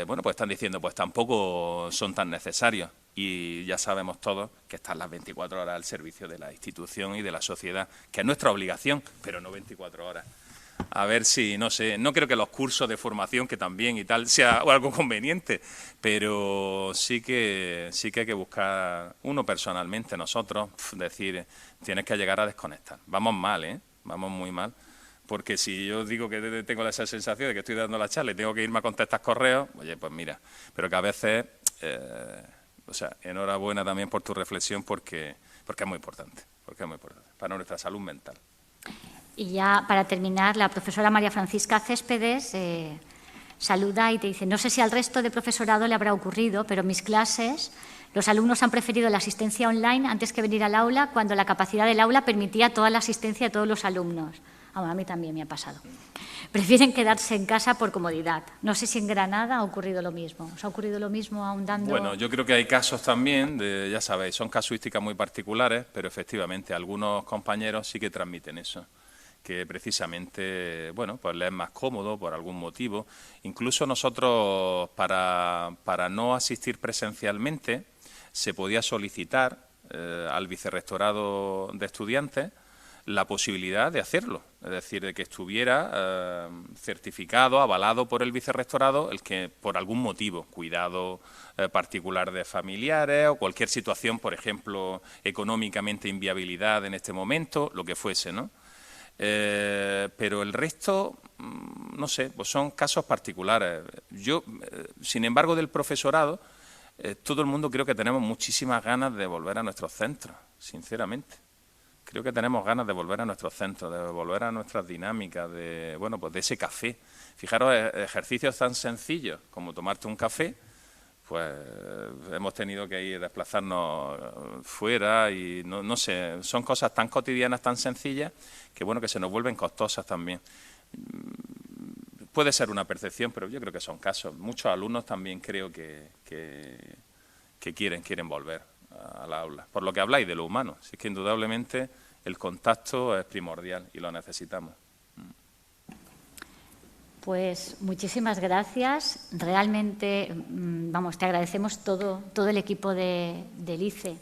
bueno, pues están diciendo, pues tampoco son tan necesarios y ya sabemos todos que están las 24 horas al servicio de la institución y de la sociedad, que es nuestra obligación, pero no 24 horas. A ver si, no sé, no creo que los cursos de formación, que también y tal, sea algo conveniente, pero sí que hay que buscar uno personalmente, nosotros, decir, tienes que llegar a desconectar. Vamos mal, ¿eh? Vamos muy mal. Porque si yo digo que tengo esa sensación de que estoy dando la charla y tengo que irme a contestar correos, oye, pues mira, pero que a veces, o sea, enhorabuena también por tu reflexión porque es muy importante, para nuestra salud mental. Y ya para terminar, la profesora María Francisca Céspedes saluda y te dice, no sé si al resto de profesorado le habrá ocurrido, pero en mis clases los alumnos han preferido la asistencia online antes que venir al aula cuando la capacidad del aula permitía toda la asistencia de todos los alumnos. A mí también me ha pasado. Prefieren quedarse en casa por comodidad. No sé si en Granada ha ocurrido lo mismo. ¿Os ha ocurrido lo mismo ahondando? Bueno, yo creo que hay casos también, ya sabéis, son casuísticas muy particulares, pero efectivamente algunos compañeros sí que transmiten eso, que precisamente, bueno, pues les es más cómodo por algún motivo. Incluso nosotros, para no asistir presencialmente, se podía solicitar al vicerrectorado de estudiantes la posibilidad de hacerlo, es decir, de que estuviera certificado, avalado por el vicerrectorado, el que por algún motivo, cuidado particular de familiares o cualquier situación, por ejemplo, económicamente inviabilidad en este momento, lo que fuese, ¿no? Pero el resto, no sé, pues son casos particulares. Yo, sin embargo, del profesorado, todo el mundo creo que tenemos muchísimas ganas de volver a nuestros centros, sinceramente. Creo que tenemos ganas de volver a nuestros centros, de volver a nuestras dinámicas, de, bueno, pues de ese café. Fijaros, ejercicios tan sencillos como tomarte un café, pues hemos tenido que ir desplazarnos fuera y no sé, son cosas tan cotidianas, tan sencillas, que bueno, que se nos vuelven costosas también. Puede ser una percepción, pero yo creo que son casos. Muchos alumnos también creo que quieren volver al aula. Por lo que habláis de lo humano, si es que indudablemente el contacto es primordial y lo necesitamos. Pues muchísimas gracias. Realmente, vamos, te agradecemos todo el equipo del ICE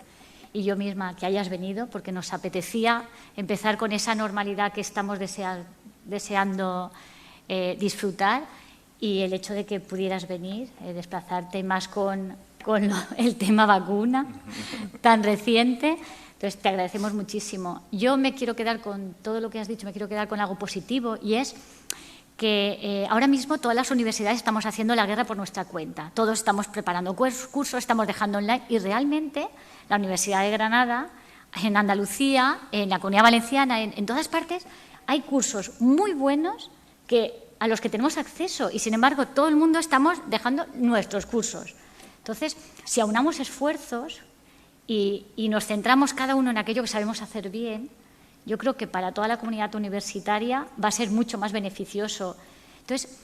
y yo misma que hayas venido, porque nos apetecía empezar con esa normalidad que estamos deseando disfrutar, y el hecho de que pudieras venir, desplazarte más con el tema vacuna tan reciente. Entonces, te agradecemos muchísimo. Yo me quiero quedar con todo lo que has dicho, me quiero quedar con algo positivo, y es que ahora mismo todas las universidades estamos haciendo la guerra por nuestra cuenta. Todos estamos preparando cursos, estamos dejando online, y realmente la Universidad de Granada, en Andalucía, en la Comunidad Valenciana, en todas partes, hay cursos muy buenos a los que tenemos acceso, y sin embargo todo el mundo estamos dejando nuestros cursos. Entonces, si aunamos esfuerzos y nos centramos cada uno en aquello que sabemos hacer bien, yo creo que para toda la comunidad universitaria va a ser mucho más beneficioso. Entonces,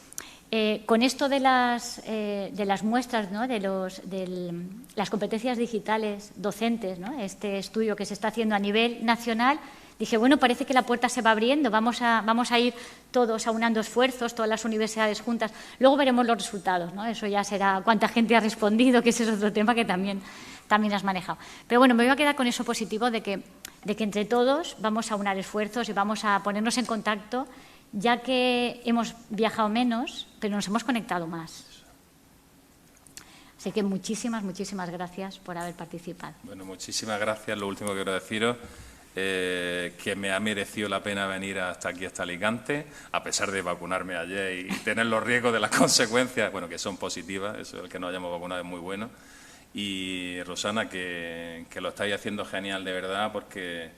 con esto de las muestras, ¿no?, de las competencias digitales docentes, ¿no?, este estudio que se está haciendo a nivel nacional, dije, bueno, parece que la puerta se va abriendo, vamos a ir todos aunando esfuerzos, todas las universidades juntas. Luego veremos los resultados, ¿no? Eso ya será cuánta gente ha respondido, que ese es otro tema que también has manejado. Pero bueno, me voy a quedar con eso positivo de que entre todos vamos a aunar esfuerzos y vamos a ponernos en contacto, ya que hemos viajado menos, pero nos hemos conectado más. Así que muchísimas, muchísimas gracias por haber participado. Bueno, muchísimas gracias. Lo último que quiero deciros, que me ha merecido la pena venir hasta aquí, hasta Alicante, a pesar de vacunarme ayer y tener los riesgos de las consecuencias, bueno, que son positivas, eso, el que no hayamos vacunado es muy bueno. Y Rosana, que lo estáis haciendo genial de verdad, porque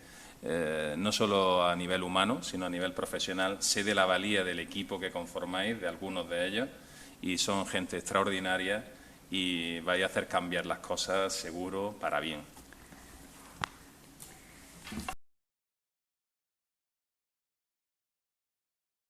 no solo a nivel humano, sino a nivel profesional, sé de la valía del equipo que conformáis, de algunos de ellos, y son gente extraordinaria y vais a hacer cambiar las cosas seguro para bien.